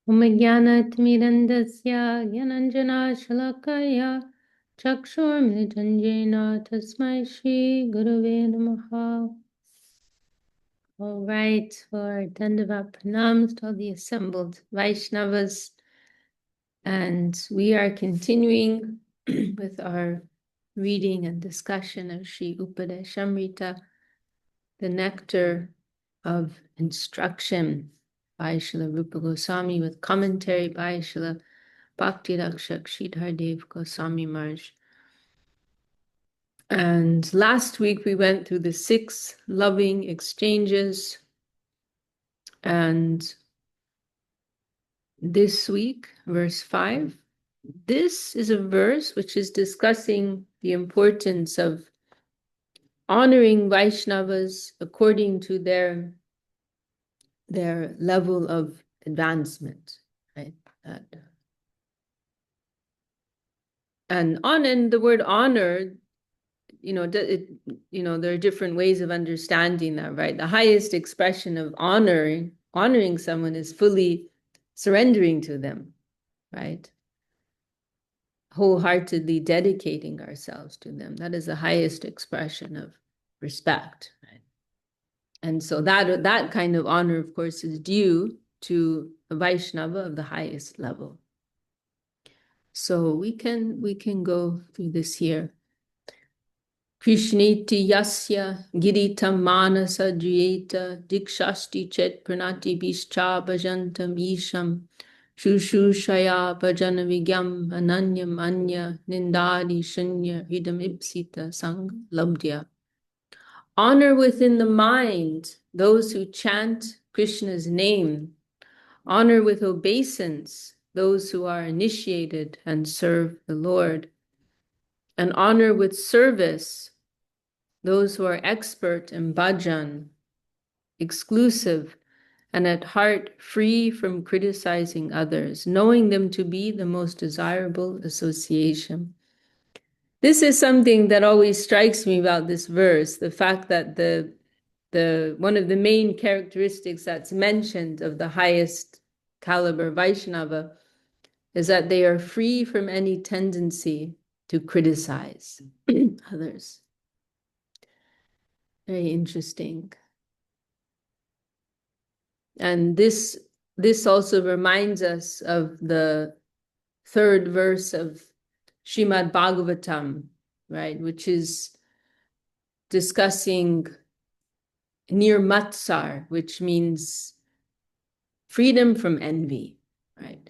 Umajnanathmirandasya Gyananjana Shalakaya Chakshurmilitanjena Tasmai Shri Gurave Namaha. All right, for Dandavat Pranams to all the assembled Vaishnavas. And we are continuing with our reading and discussion of Śrī Upadeśāmṛta, the nectar of instruction by Srila Rupa Goswami, with commentary by Srila Bhakti Rakshak Sridhardev Goswami Maharaj. And last week we went through the 6 loving exchanges, and this week, verse 5, this is a verse which is discussing the importance of honoring Vaishnavas according to their level of advancement, right? And the word honor, there are different ways of understanding that, right? The highest expression of honoring someone is fully surrendering to them, right? Wholeheartedly dedicating ourselves to them. That is the highest expression of respect, right? And so that kind of honor, of course, is due to a Vaishnava of the highest level. So we can go through this here. Krishniti yasya giritam manasa jyeta dikshasti chet pranati bischa bhajantam isham shushushaya bhajana vigyam ananyam anya nindadi shunya hidam ipsita sang labdya. Honor within the mind those who chant Krishna's name. Honor with obeisance those who are initiated and serve the Lord. And honor with service those who are expert in bhajan, exclusive, and at heart free from criticizing others, knowing them to be the most desirable association. This is something that always strikes me about this verse, the fact that one of the main characteristics that's mentioned of the highest caliber Vaishnava is that they are free from any tendency to criticize others. Very interesting. And this also reminds us of the 3rd verse of Srimad Bhagavatam, right, which is discussing nirmatsar, which means freedom from envy, right?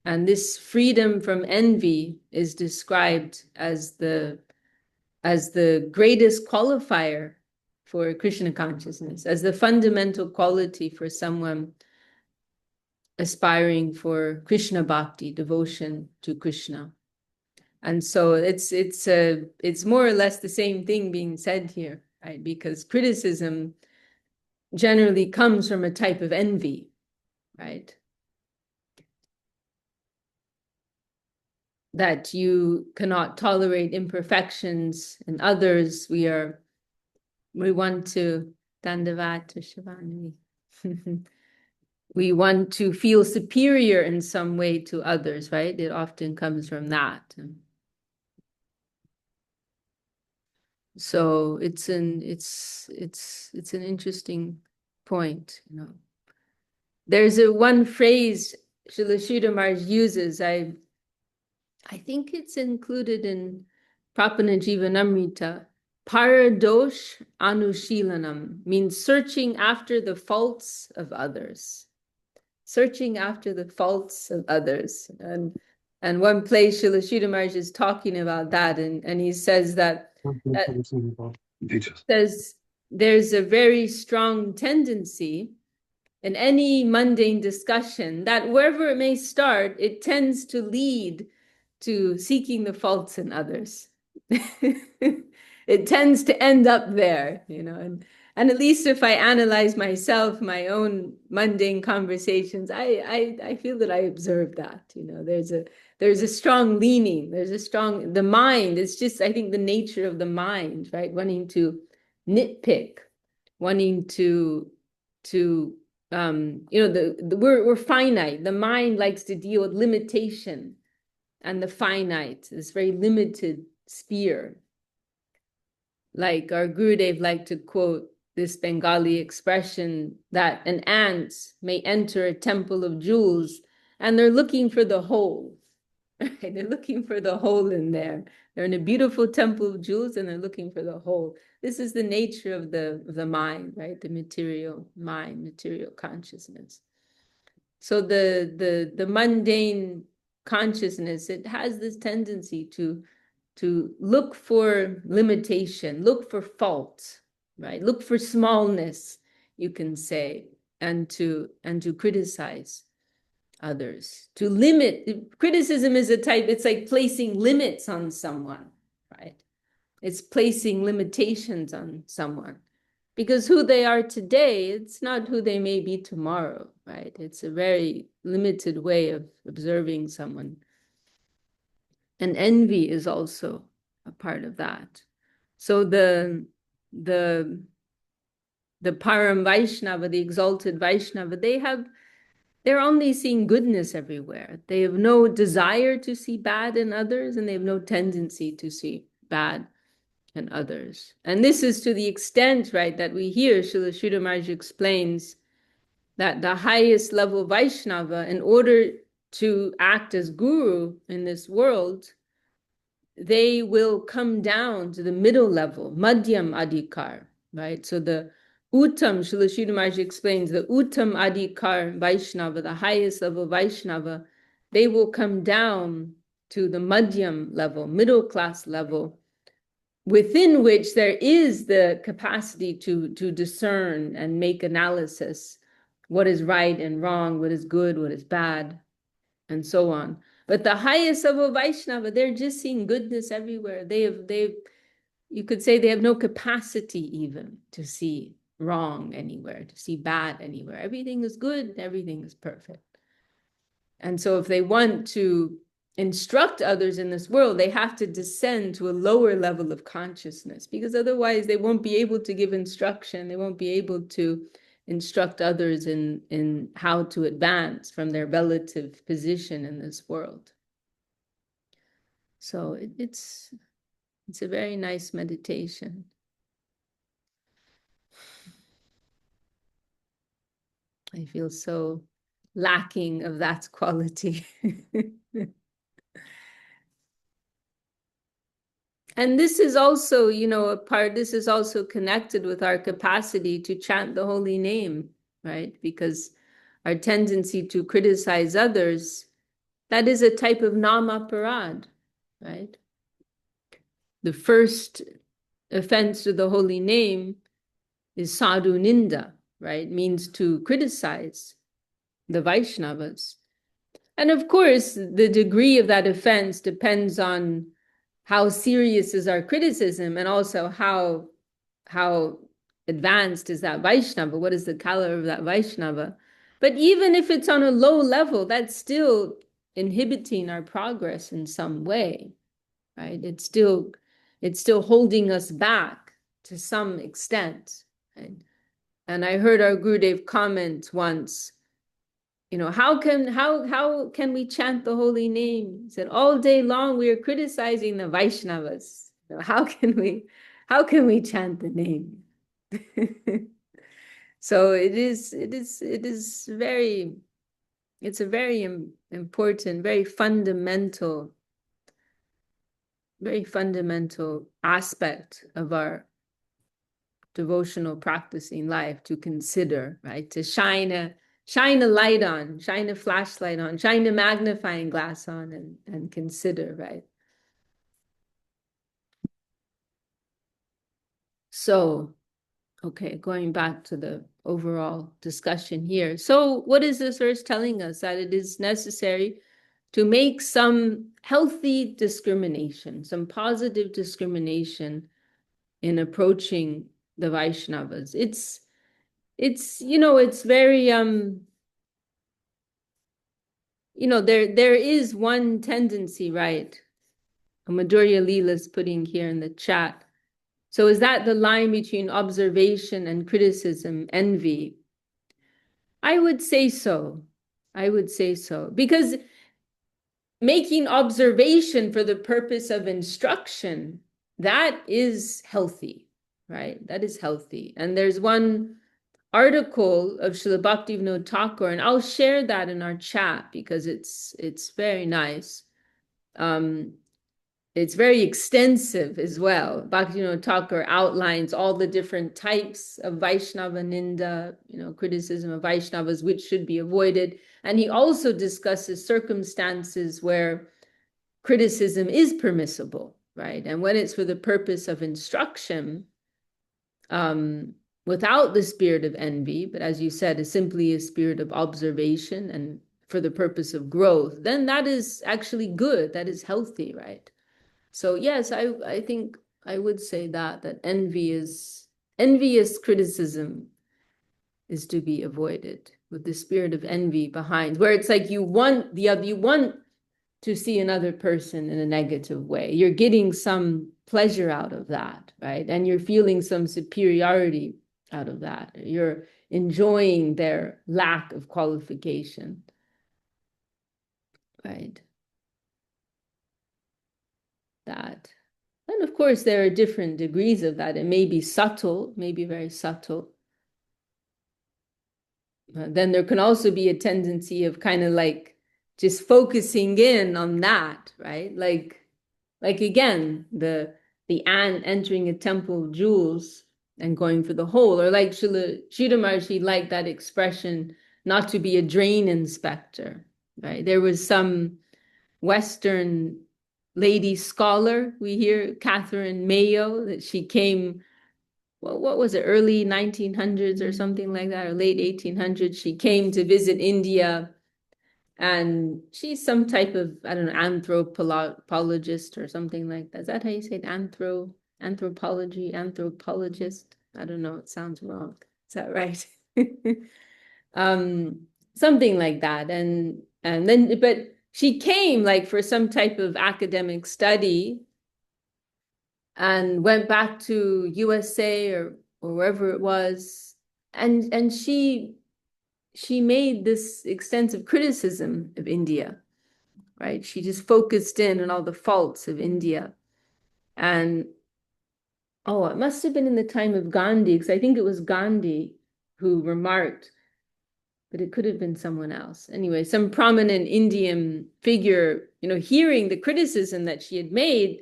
And this freedom from envy is described as the greatest qualifier for Krishna consciousness, as the fundamental quality for someone aspiring for Krishna bhakti, devotion to Krishna. And so it's more or less the same thing being said here, right? Because criticism generally comes from a type of envy, right? That you cannot tolerate imperfections in others. We want to Dandavat Shivani. We want to feel superior in some way to others, right? It often comes from that. So it's an interesting point, There's one phrase Srila Sridhar Maharaj uses. I think it's included in Prapana Jivanamrita. Paradosh Anushilanam means searching after the faults of others. Searching after the faults of others. And one place Srila Sridhar Maharaj is talking about that, and he says that says there's a very strong tendency in any mundane discussion that wherever it may start, it tends to lead to seeking the faults in others. It tends to end up there, and at least if I analyze myself, my own mundane conversations, I feel that I observe that, there's a strong leaning, the mind, it's just, I think, the nature of the mind, right? Wanting to nitpick, wanting to we're finite. The mind likes to deal with limitation and the finite, this very limited sphere. Like our Gurudev liked to quote this Bengali expression that an ant may enter a temple of jewels and they're looking for the hole. Right? They're looking for the hole in there. They're in a beautiful temple of jewels and they're looking for the hole. This is the nature of the mind, right? The material mind, material consciousness. So the mundane consciousness, it has this tendency to look for limitation, look for fault, right? Look for smallness, you can say, and to criticize others, to limit. Criticism is a type, it's like placing limits on someone, right? It's placing limitations on someone. Because who they are today, it's not who they may be tomorrow, right? It's a very limited way of observing someone. And envy is also a part of that. So the Param Vaishnava, the exalted Vaishnava, they're only seeing goodness everywhere. They have no desire to see bad in others, and they have no tendency to see bad in others. And this is to the extent, right, that we hear Srila Sridhar Maharaj explains that the highest level Vaishnava, in order to act as guru in this world, they will come down to the middle level, Madhyam Adhikar, right? So the Uttam, Srila Sridhar Maharaj explains, the Uttam Adhikar Vaishnava, the highest level Vaishnava, they will come down to the Madhyam level, middle class level, within which there is the capacity to discern and make analysis, what is right and wrong, what is good, what is bad, and so on. But the highest level Vaishnava, they're just seeing goodness everywhere. You could say they have no capacity even to see wrong anywhere, to see bad anywhere. Everything is good, everything is perfect. And so if they want to instruct others in this world, they have to descend to a lower level of consciousness, because otherwise they won't be able to give instruction. They won't be able to instruct others in how to advance from their relative position in this world. So it's a very nice meditation. I feel so lacking of that quality. And this is also, this is also connected with our capacity to chant the holy name, right? Because our tendency to criticize others, that is a type of namaparad, right? The first offense to the holy name is sadhu ninda, right? Means to criticize the Vaishnavas. And of course, the degree of that offense depends on how serious is our criticism, and also how advanced is that Vaishnava, what is the caliber of that Vaishnava. But even if it's on a low level, that's still inhibiting our progress in some way, right? It's still holding us back to some extent. Right? And I heard our Gurudev comment once, how can we chant the holy name? He said, all day long we are criticizing the Vaishnavas. How can we chant the name? So it's a very important, very fundamental aspect of our devotional practicing life to consider, right? To shine a light on, shine a flashlight on, shine a magnifying glass on, and consider, right? So, okay, going back to the overall discussion here. So what is this verse telling us? That it is necessary to make some healthy discrimination, some positive discrimination in approaching the Vaishnavas. It's very, there is one tendency, right? Madhurya Leela is putting here in the chat. So is that the line between observation and criticism, envy? I would say so. I would say so. Because making observation for the purpose of instruction, that is healthy, right? That is healthy. And there's one article of Srila Bhaktivinoda Thakur, and I'll share that in our chat because it's very nice. It's very extensive as well. Bhaktivinoda Thakur outlines all the different types of Vaishnava Ninda, criticism of Vaishnavas, which should be avoided. And he also discusses circumstances where criticism is permissible, right? And when it's for the purpose of instruction, without the spirit of envy, but as you said, is simply a spirit of observation and for the purpose of growth, then that is actually good. That is healthy, right? So yes, I think I would say that envious criticism is to be avoided with the spirit of envy behind, where it's like you want to see another person in a negative way. You're getting some pleasure out of that, right? And you're feeling some superiority out of that. You're enjoying their lack of qualification, right? That. And of course, there are different degrees of that. It may be subtle, maybe very subtle. Then there can also be a tendency of kind of like just focusing in on that, right? Like again, the ant entering a temple of jewels and going for the whole, or like Srila Maharaji liked that expression, not to be a drain inspector, right? There was some Western lady scholar, we hear Catherine Mayo, that she came, well, what was it, early 1900s or something like that, or late 1800s. She came to visit India, and she's some type of, I don't know, anthropologist or something like that. Is that how you say it? Anthropologist? I don't know, it sounds wrong. Is that right? Something like that. And then, but she came like for some type of academic study and went back to USA or wherever it was. And she made this extensive criticism of India, right? She just focused in on all the faults of India. And oh, it must have been in the time of Gandhi, because I think it was Gandhi who remarked, but it could have been someone else. Anyway, some prominent Indian figure, hearing the criticism that she had made,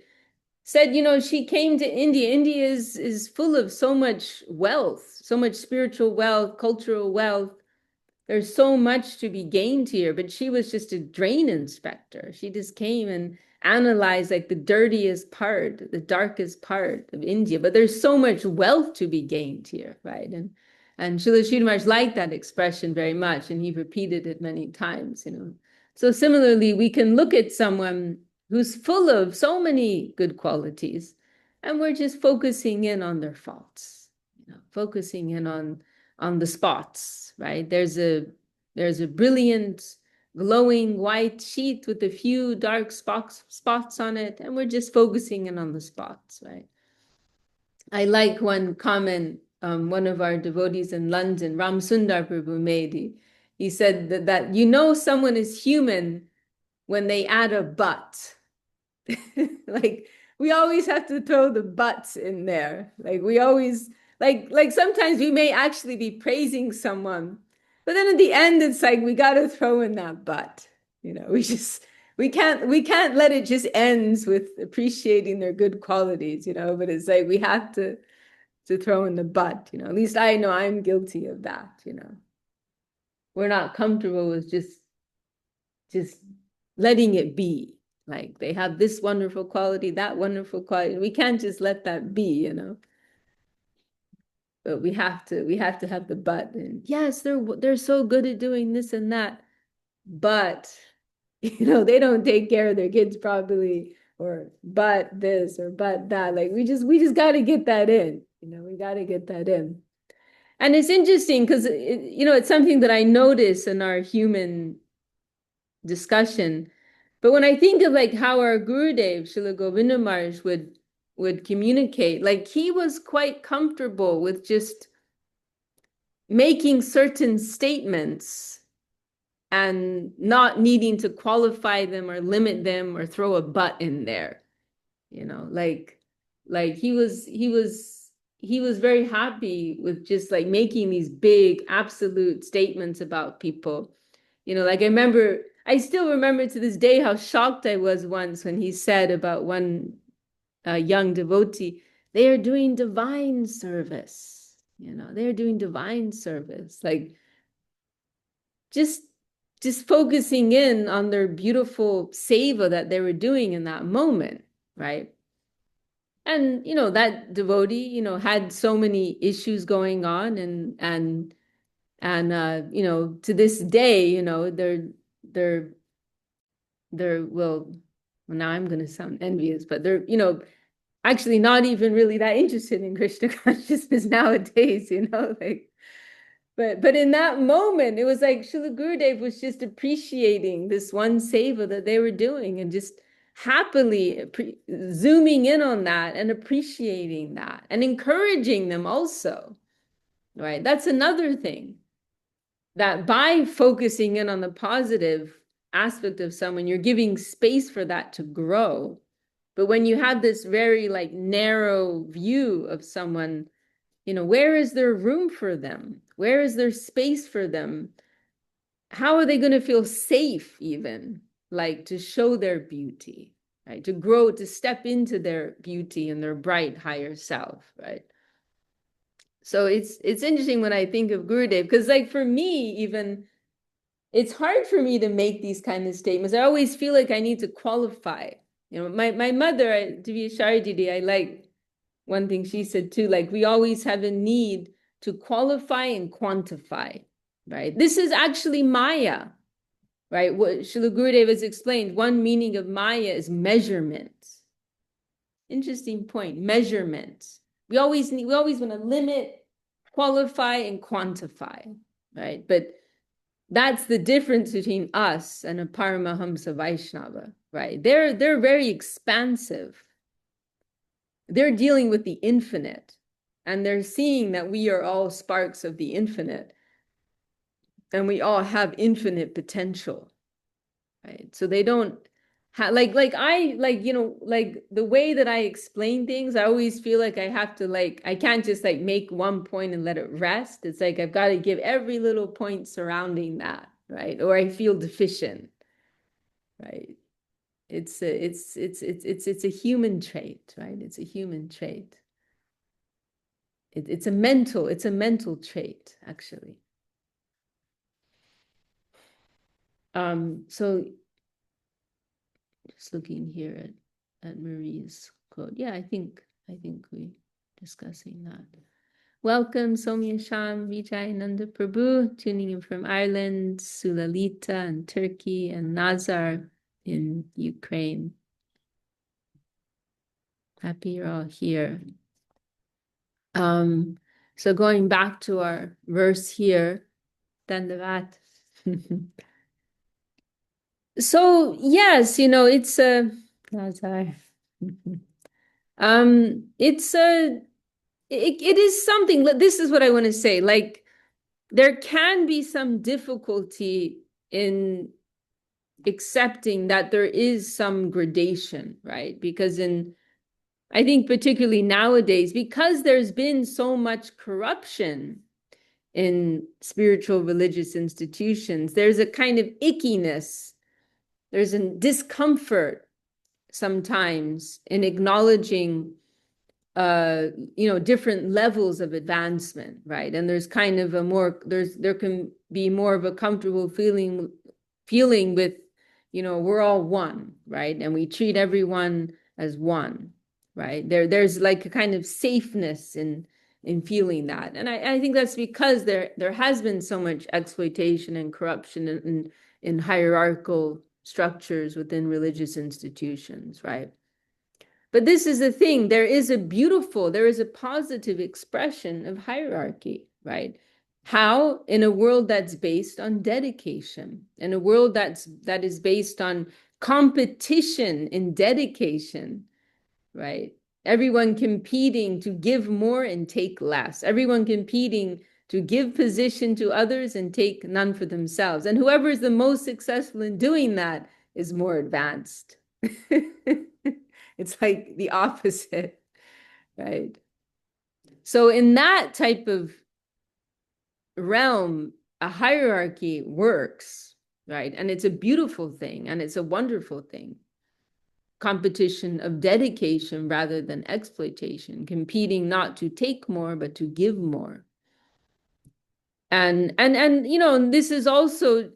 said, she came to India. India is full of so much wealth, so much spiritual wealth, cultural wealth. There's so much to be gained here, but she was just a drain inspector. She just came and analyzed like the dirtiest part, the darkest part of India. But there's so much wealth to be gained here, right? And Srila Śrī Maharaj liked that expression very much, and he repeated it many times, So similarly, we can look at someone who's full of so many good qualities, and we're just focusing in on their faults, focusing in on the spots, right? There's a brilliant, glowing white sheet with a few dark spots on it, and we're just focusing in on the spots, right? I like one comment one of our devotees in London, Ram Sundar Prabhu, made. He said that someone is human when they add a but. Like we always have to throw the buts in there. Like we always like sometimes we may actually be praising someone, but then at the end it's like we got to throw in that but. We can't let it just ends with appreciating their good qualities, but it's like we have to throw in the but, at least I know I'm guilty of that, We're not comfortable with just letting it be. Like they have this wonderful quality, that wonderful quality. We can't just let that be, But we have to have the but. And yes, they're so good at doing this and that, but they don't take care of their kids properly, or but this or but that. Like we just got to get that in. We got to get that in. And it's interesting because it's something that I notice in our human discussion. But when I think of like how our Gurudev, Srila Govinda Maharaj, would communicate, like he was quite comfortable with just making certain statements and not needing to qualify them or limit them or throw a but in there, like he was very happy with just like making these big absolute statements about people. Like I still remember to this day how shocked I was once when he said about one young devotee, they are doing divine service. They're doing divine service. Like just focusing in on their beautiful seva that they were doing in that moment, right? And that devotee, had so many issues going on, and to this day, they're well, now I'm going to sound envious, but they're actually not even really that interested in Krishna consciousness nowadays, like. But in that moment, it was like Srila Gurudev was just appreciating this one seva that they were doing and just happily zooming in on that and appreciating that and encouraging them also, right? That's another thing, that by focusing in on the positive aspect of someone, you're giving space for that to grow. But when you have this very like narrow view of someone, where is there room for them? Where is there space for them? How are they going to feel safe even, like to show their beauty, right? To grow, to step into their beauty and their bright higher self, right? So it's interesting when I think of Gurudev, because like for me, even it's hard for me to make these kind of statements. I always feel like I need to qualify. My mother, Divya Sharididi, I like one thing she said too, like we always have a need to qualify and quantify, right? This is actually Maya, right? What Srila Gurudev has explained, one meaning of Maya is measurement. Interesting point, measurement. We always want to limit, qualify, and quantify, right? But that's the difference between us and a Paramahamsa Vaishnava, right? They're very expansive. They're dealing with the infinite, and they're seeing that we are all sparks of the infinite, and we all have infinite potential, right? So they don't have like the way that I explain things, I always feel like I have to I can't just make one point and let it rest. It's like I've got to give every little point surrounding that, right? Or I feel deficient, right? It's a human trait, right? It's a human trait. It's a mental trait, actually. So just looking here at Marie's quote. Yeah, I think we're discussing that. Welcome, Somya Sham, Vijay Nanda Prabhu, tuning in from Ireland, Sulalita in Turkey, and Nazar in Ukraine. Happy you're all here. So going back to our verse here, Dandavat. So yes, it's a it is something. This is what I want to say. Like there can be some difficulty in accepting that there is some gradation, right? Because I think particularly nowadays, because there's been so much corruption in spiritual religious institutions, there's a kind of ickiness, there's a discomfort sometimes in acknowledging different levels of advancement, right? And there's kind of there can be more of a comfortable feeling with, we're all one, right? And we treat everyone as one, right? There's like a kind of safeness in feeling that. And I think that's because there has been so much exploitation and corruption in hierarchical structures within religious institutions, right? But this is the thing, there is a positive expression of hierarchy, right? How? In a world that's based on dedication, in a world that is based on competition in dedication, right? Everyone competing to give more and take less. Everyone competing to give position to others and take none for themselves. And whoever is the most successful in doing that is more advanced. It's like the opposite, right? So in that type of realm, a hierarchy works, right? And it's a beautiful thing, and it's a wonderful thing. Competition of dedication rather than exploitation, competing not to take more, but to give more. And this is also,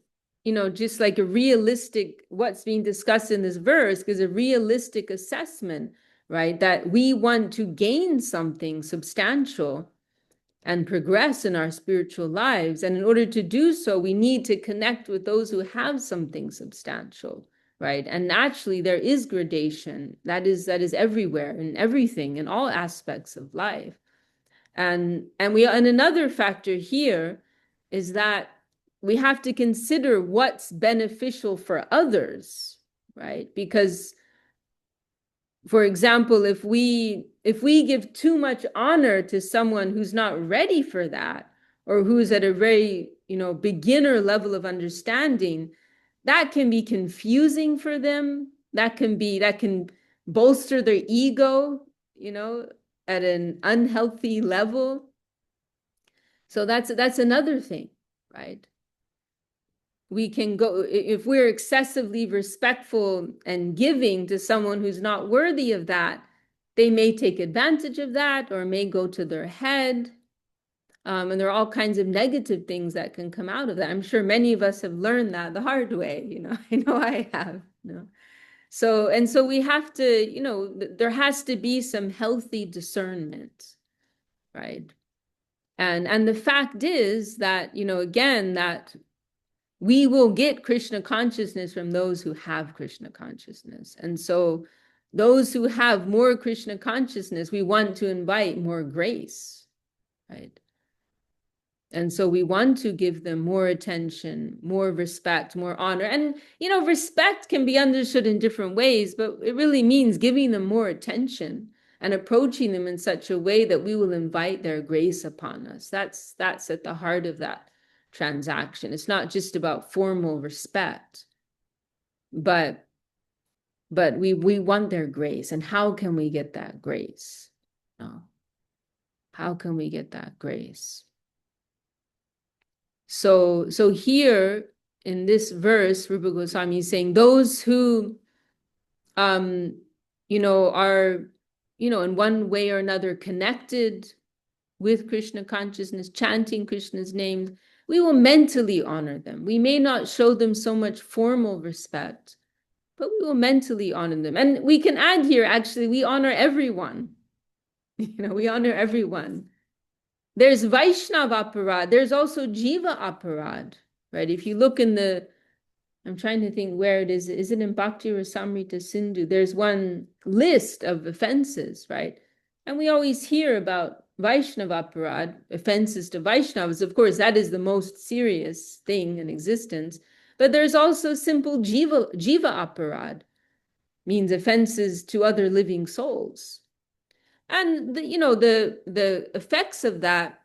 just like a realistic, what's being discussed in this verse is a realistic assessment, right? That we want to gain something substantial and progress in our spiritual lives. And in order to do so, we need to connect with those who have something substantial, right? And naturally, there is gradation. That is everywhere, in everything, in all aspects of life. And another factor here is that we have to consider what's beneficial for others, right? Because, for example, if we give too much honor to someone who's not ready for that, or who's at a very, beginner level of understanding, that can be confusing for them. That can bolster their ego, at an unhealthy level. So that's another thing, right? We can go, if we're excessively respectful and giving to someone who's not worthy of that, they may take advantage of that or may go to their head. And there are all kinds of negative things that can come out of that. I'm sure many of us have learned that the hard way, I know I have. So we have to, there has to be some healthy discernment, right? And the fact is that, again, that we will get Krishna consciousness from those who have Krishna consciousness. And so those who have more Krishna consciousness, we want to invite more grace, right? And so we want to give them more attention, more respect, more honor. And, respect can be understood in different ways, but it really means giving them more attention and approaching them in such a way that we will invite their grace upon us. That's at the heart of that transaction. It's not just about formal respect, but we want their grace. And how can we get that grace? How can we get that grace? So here in this verse, Rupa Goswami is saying those who, are, in one way or another connected with Krishna consciousness, chanting Krishna's name, we will mentally honor them. We may not show them so much formal respect, but we will mentally honor them. And we can add here, actually, we honor everyone. We honor everyone. There's Vaishnava aparad. There's also Jiva aparad, right? If you look in I'm trying to think where it is. Is it in Bhakti Rasamrita Sindhu? There's one list of offenses, right? And we always hear about Vaishnava aparad, offenses to Vaishnavas. Of course, that is the most serious thing in existence. But there's also simple Jiva aparad, means offenses to other living souls. And the effects of that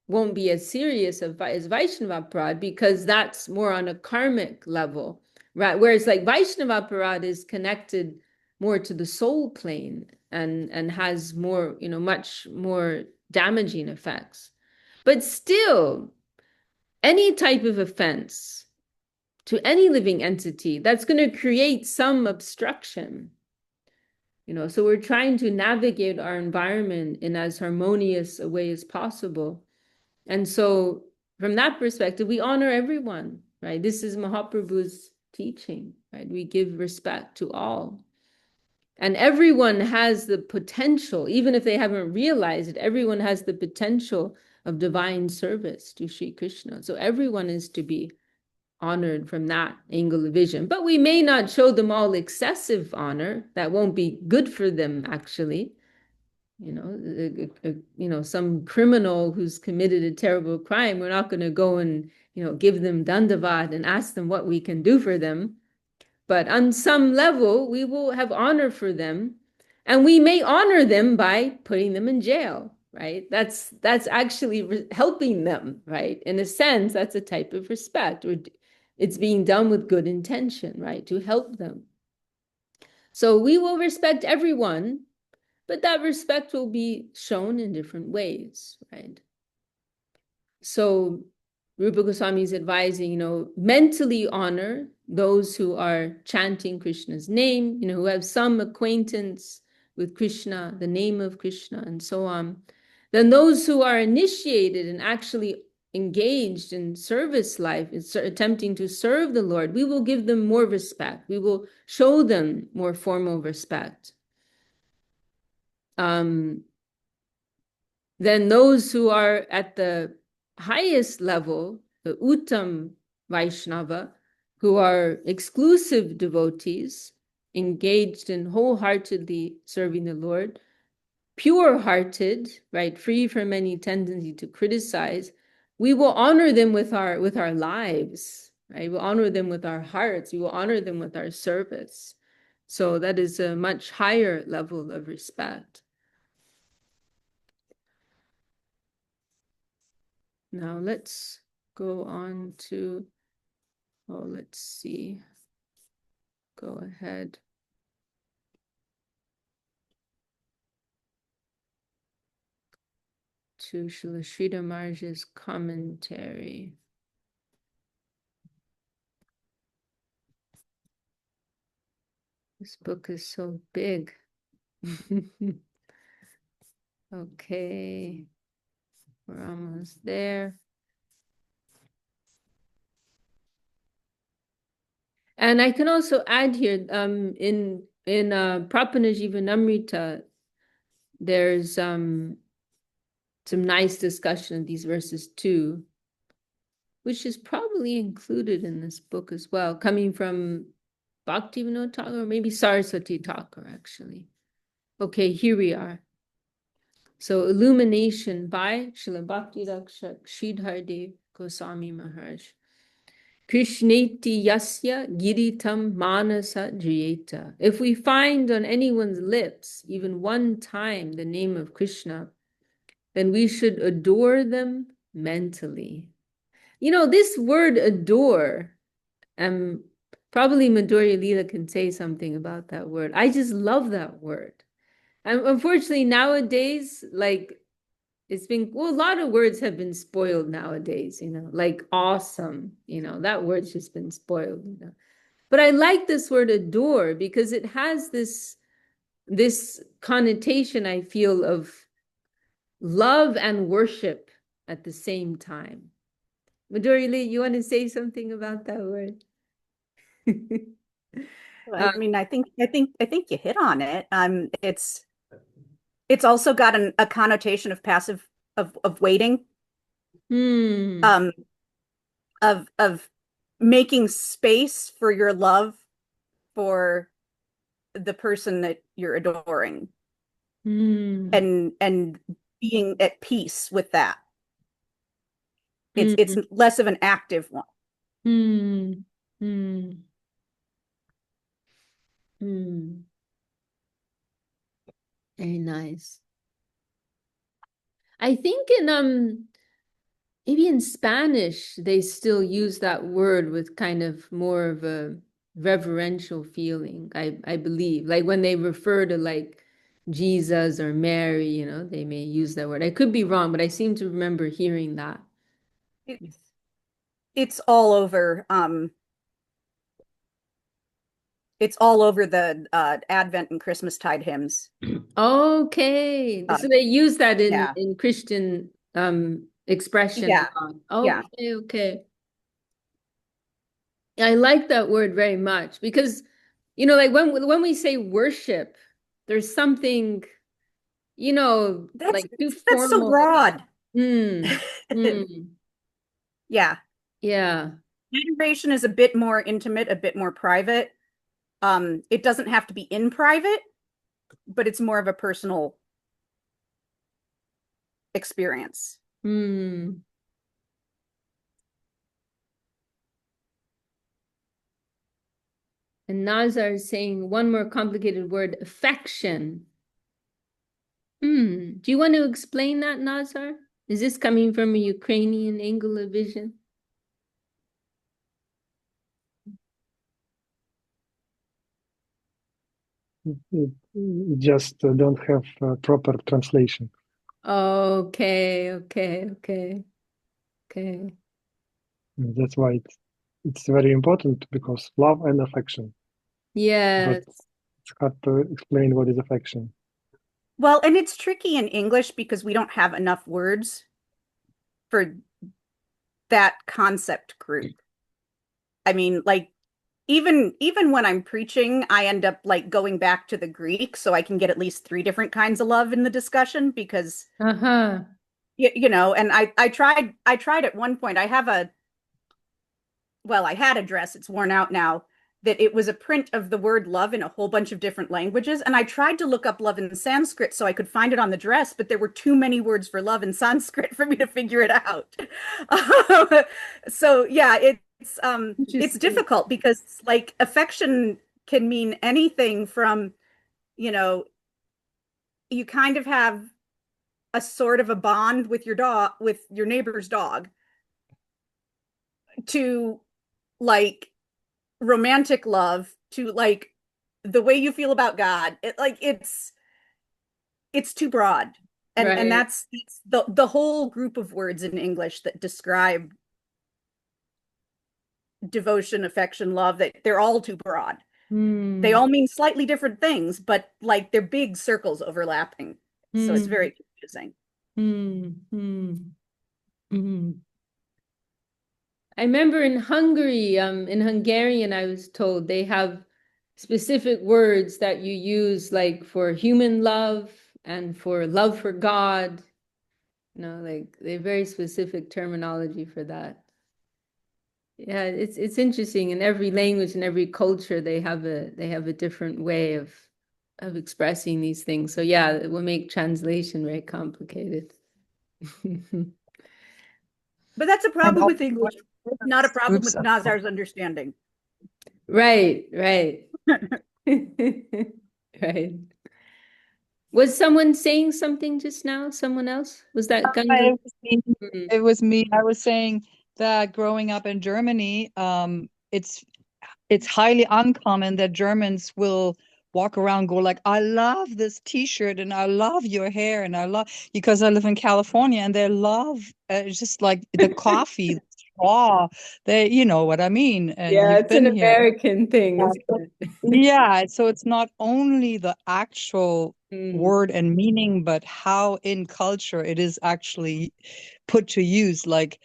won't be as serious as Vaishnava aparad, because that's more on a karmic level, right? Whereas like Vaishnava aparad is connected more to the soul plane and has more, much more damaging effects. But still, any type of offense to any living entity, that's going to create some obstruction. So we're trying to navigate our environment in as harmonious a way as possible. And so from that perspective, we honor everyone, right? This is Mahaprabhu's teaching, right? We give respect to all. And everyone has the potential, even if they haven't realized it, everyone has the potential of divine service to Sri Krishna. So everyone is to be honored from that angle of vision. But we may not show them all excessive honor. That won't be good for them, actually. Some criminal who's committed a terrible crime, we're not going to go and, give them dandavat and ask them what we can do for them. But on some level, we will have honor for them. And we may honor them by putting them in jail, right? That's actually helping them, right? In a sense, that's a type of respect. It's being done with good intention, right? To help them. So we will respect everyone, but that respect will be shown in different ways, right? So Rupa Goswami is advising, mentally honor those who are chanting Krishna's name, who have some acquaintance with Krishna, the name of Krishna, and so on. Then those who are initiated and actually engaged in service life, attempting to serve the Lord, we will give them more respect. We will show them more formal respect. Then those who are at the highest level, the Uttam Vaishnava, who are exclusive devotees, engaged in wholeheartedly serving the Lord, pure-hearted, right, free from any tendency to criticize, we will honor them with our lives, right? We'll honor them with our hearts. We will honor them with our service. So that is a much higher level of respect. Now let's go on to, let's see. Go ahead. To Srila Sridhar Maharaj's commentary. This book is so big. Okay, we're almost there. And I can also add here, in Prapanajivanamrita, there's some nice discussion of these verses too, which is probably included in this book as well, coming from Bhaktivinoda Thakur, or maybe Saraswati Thakur, actually. Okay, here we are. So, illumination by Srila Bhakti Rakshak Sridhardev Goswami Maharaj. Krishneti yasya giritam manasa jayeta. If we find on anyone's lips even one time the name of Krishna, then we should adore them mentally. This word adore, probably Madhurya Leela can say something about that word. I just love that word. And unfortunately, nowadays, it's been, a lot of words have been spoiled nowadays, like awesome, that word's just been spoiled, But I like this word adore because it has this connotation, I feel, of love and worship at the same time. Madhurya Lee, you want to say something about that word? I mean, I think you hit on it. It's also got a connotation of passive of waiting, Hmm. um, of making space for your love for the person that you're adoring, Hmm. and being at peace with that. It's Hmm. less of an active one. Hmm. Hmm. Hmm. Very nice. I think in maybe in Spanish they still use that word with kind of more of a reverential feeling. I believe, like when they refer to like Jesus or Mary, they may use that word. I could be wrong, but I seem to remember hearing that. It's it's all over. It's all over the Advent and Christmastide hymns. Okay, Uh, so they use that yeah, in Christian expression a yeah, lot. yeah. Okay, okay. I like that word very much because, like when we say worship, there's something, That's like too that's so formal. broad. Hmm. Hmm. Yeah. Yeah. Adoration is a bit more intimate, a bit more private. It doesn't have to be in private, but it's more of a personal experience. Hmm. And Nazar is saying one more complicated word, affection. Do you want to explain that, Nazar? Is this coming from a Ukrainian angle of vision? Just don't have proper translation. Okay. That's why it's very important, because love and affection. Yes. But it's hard to explain what is affection. Well, and it's tricky in English because we don't have enough words for that concept group. I mean, like even when I'm preaching, I end up like going back to the Greek so I can get at least 3 different kinds of love in the discussion because Uh-huh. you know, and I tried at one point. I had a dress, it's worn out now, that it was a print of the word love in a whole bunch of different languages. And I tried to look up love in Sanskrit so I could find it on the dress, but there were too many words for love in Sanskrit for me to figure it out. So yeah, it's Interesting. difficult because like affection can mean anything from, you know, you kind of have a sort of a bond with your dog, with your neighbor's dog, to like romantic love, to like the way you feel about God. It's too broad. And Right. that's the whole group of words in English that describe devotion, affection, love, that they're all too broad. They all mean slightly different things, but like they're big circles overlapping. So it's very confusing. I remember in Hungary, in Hungarian, I was told they have specific words that you use like for human love and for love for God. You know, like they're very specific terminology for that. Yeah, it's interesting. In every language and every culture, they have a different way of expressing these things. So yeah, it will make translation very complicated. But that's a And problem with English, not a problem Oops. with Nazar's understanding. Right. Right. Was someone saying something just now? Someone else? Was that Ganga? It was me. It was me. I was saying that growing up in Germany, it's highly uncommon that Germans will walk around go like, I love this t-shirt and I love your hair and I love, because I live in California and they love just like the coffee, the straw, you know what I mean, and Yeah, you've it's an been here. American thing, isn't it? Yeah, so it's not only the actual Mm. word and meaning, but how in culture it is actually put to use. Like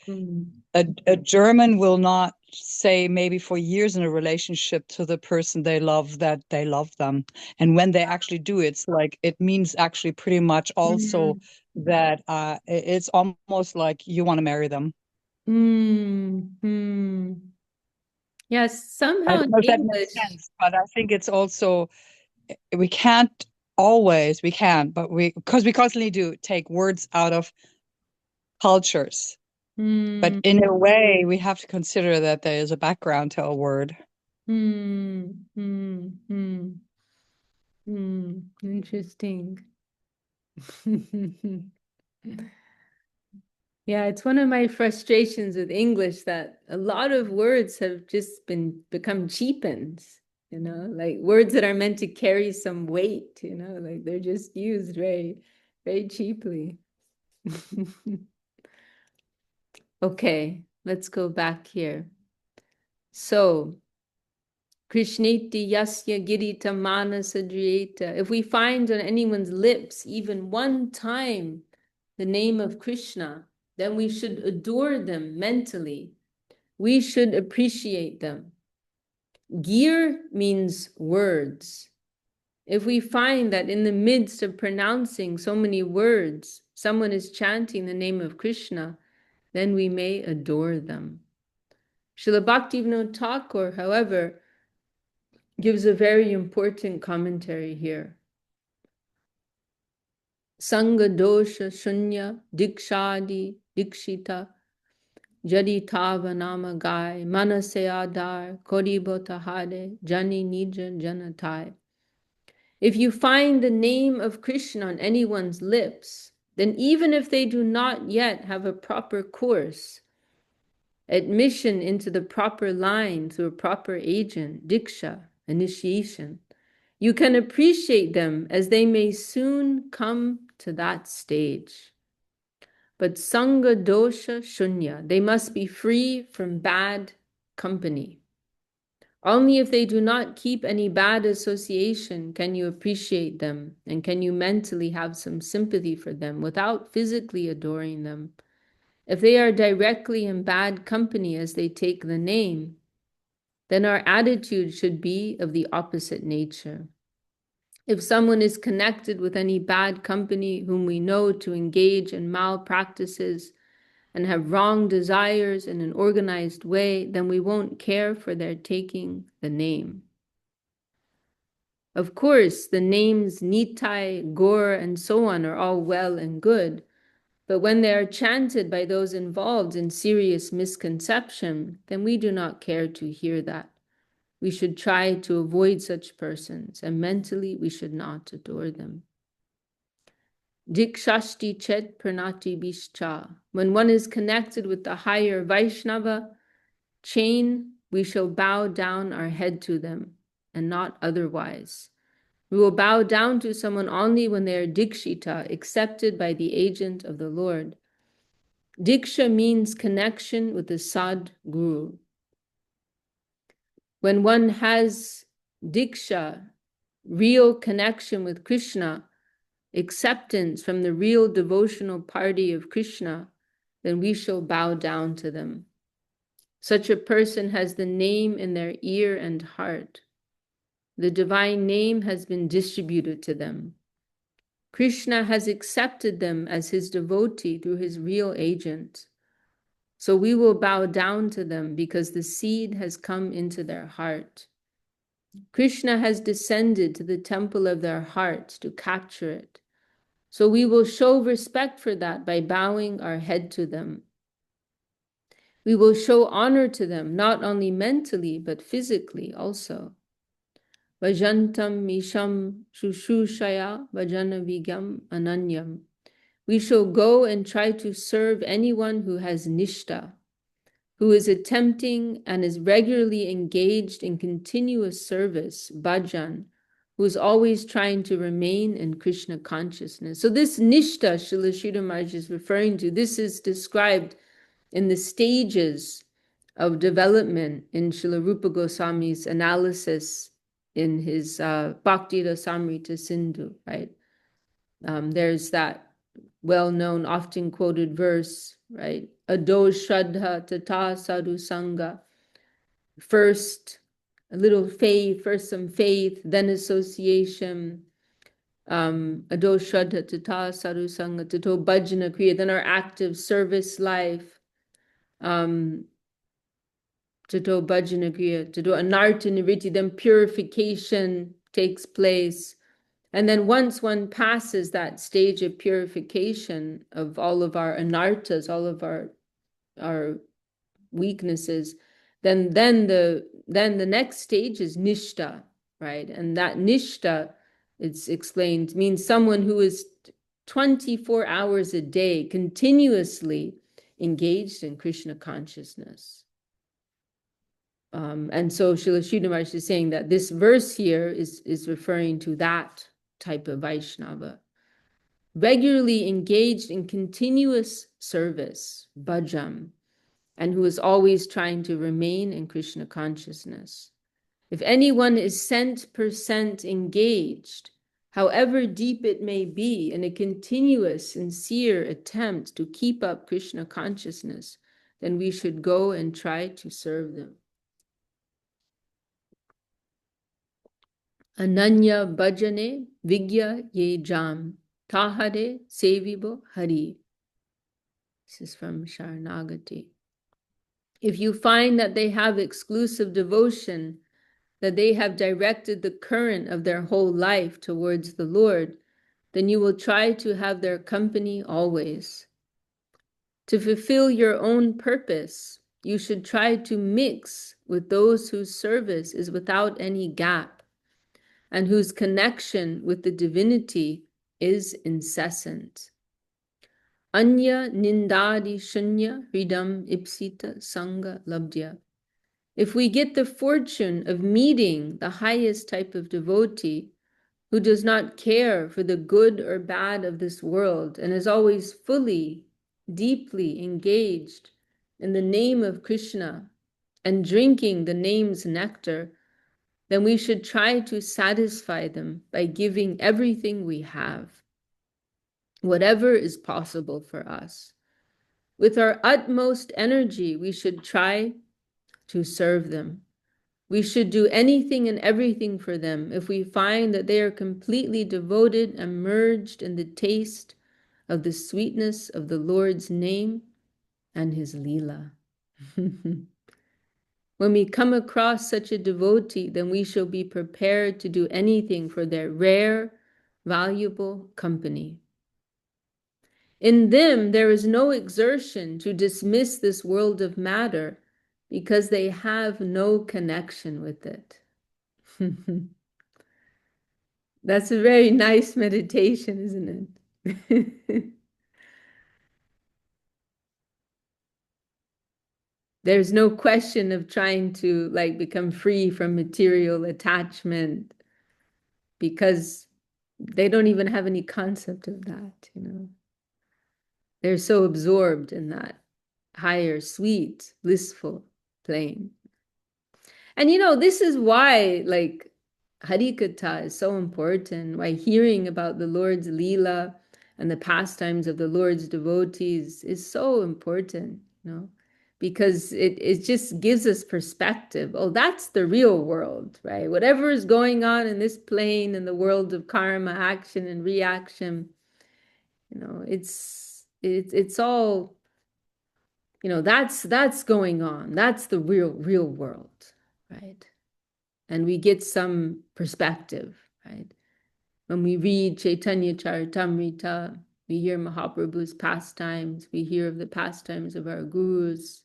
a German will not say maybe for years in a relationship to the person they love that they love them. And when they actually do, it's like it means actually pretty much also that it's almost like you want to marry them. Yes, I somehow don't in know if that makes English. sense, but I think it's also we can't, but because we constantly do take words out of cultures. But in a way, we have to consider that there is a background to a word. Interesting. Yeah, it's one of my frustrations with English that a lot of words have just become cheapened, you know, like words that are meant to carry some weight, you know, like they're just used very, very cheaply. Okay, let's go back here. So, Krishniti yasya girita manasa driyeta. If we find on anyone's lips even one time the name of Krishna, then we should adore them mentally. We should appreciate them. Gir means words. If we find that in the midst of pronouncing so many words, someone is chanting the name of Krishna, then we may adore them. Srila Bhaktivinoda Thakur, however, gives a very important commentary here. Sangha dosha shunya dikshadi dikshita jadi tava nama gai manase adar koribota hare jani nija janatai. If you find the name of Krishna on anyone's lips, then even if they do not yet have a proper course, admission into the proper line through a proper agent, diksha, initiation, you can appreciate them as they may soon come to that stage. But sangha dosha shunya, they must be free from bad company. Only if they do not keep any bad association can you appreciate them, and can you mentally have some sympathy for them without physically adoring them. If they are directly in bad company as they take the name, then our attitude should be of the opposite nature. If someone is connected with any bad company whom we know to engage in malpractices and have wrong desires in an organized way, then we won't care for their taking the name. Of course, the names Nitai, Gaur, and so on are all well and good, but when they are chanted by those involved in serious misconception, then we do not care to hear that. We should try to avoid such persons, and mentally we should not adore them. Dikshashti chet pranati bischa. When one is connected with the higher Vaishnava chain, we shall bow down our head to them, and not otherwise. We will bow down to someone only when they are dikshita, accepted by the agent of the Lord. Diksha means connection with the Sad Guru. When one has diksha, real connection with Krishna, acceptance from the real devotional party of Krishna, then we shall bow down to them. Such a person has the name in their ear and heart. The divine name has been distributed to them. Krishna has accepted them as his devotee through his real agent. So we will bow down to them because the seed has come into their heart. Krishna has descended to the temple of their heart to capture it. So we will show respect for that by bowing our head to them. We will show honor to them, not only mentally, but physically also. Vajantam misham shushushaya vajana vigam ananyam. We shall go and try to serve anyone who has nishta, who is attempting and is regularly engaged in continuous service, bhajan, who is always trying to remain in Krishna consciousness. So this nishta Srila Sridhar Maharaj is referring to, this is described in the stages of development in Srila Rupa Goswami's analysis in his Bhakti Rasamrita Sindhu, right? There's that well-known, often quoted verse, right? Ado Shraddha Tata Sadhu Sangha. First, a little faith, first some faith, then association. Ado Shraddha Tata Sadhu Sangha, Tato Bhajana Kriya, then our active service life. Tato Bhajana Kriya, Tato Anartha Nivritti, then purification takes place. And then once one passes that stage of purification of all of our anarthas, all of our weaknesses, then the next stage is nishta, right? And that nishta, it's explained, means someone who is 24 hours a day continuously engaged in Krishna consciousness. And so Srila Sridhar Maharaj is saying that this verse here is referring to that type of Vaishnava, regularly engaged in continuous service, bhajan, and who is always trying to remain in Krishna consciousness. If anyone is 100% engaged, however deep it may be, in a continuous, sincere attempt to keep up Krishna consciousness, then we should go and try to serve them. Ananya bhajane vigya ye jam, tahare sevibo hari. This is from Sharanagati. If you find that they have exclusive devotion, that they have directed the current of their whole life towards the Lord, then you will try to have their company always. To fulfill your own purpose, you should try to mix with those whose service is without any gap. and whose connection with the divinity is incessant. Anya nindadi shunya hridam ipsita sangha labdya. If we get the fortune of meeting the highest type of devotee who does not care for the good or bad of this world and is always fully, deeply engaged in the name of Krishna and drinking the name's nectar, then we should try to satisfy them by giving everything we have, whatever is possible for us. With our utmost energy, we should try to serve them. We should do anything and everything for them if we find that they are completely devoted and merged in the taste of the sweetness of the Lord's name and his Leela. When we come across such a devotee, then we shall be prepared to do anything for their rare, valuable company. In them, there is no exertion to dismiss this world of matter because they have no connection with it. That's a very nice meditation, isn't it? There's no question of trying to become free from material attachment because they don't even have any concept of that, They're so absorbed in that higher, sweet, blissful plane. And this is why Harikatha is so important, why hearing about the Lord's Leela and the pastimes of the Lord's devotees is so important, because it just gives us perspective. Oh, that's the real world, right? Whatever is going on in this plane, in the world of karma, action and reaction, it's all, that's going on. That's the real world, right? And we get some perspective, right? When we read Chaitanya Charitamrita, we hear Mahaprabhu's pastimes, we hear of the pastimes of our gurus,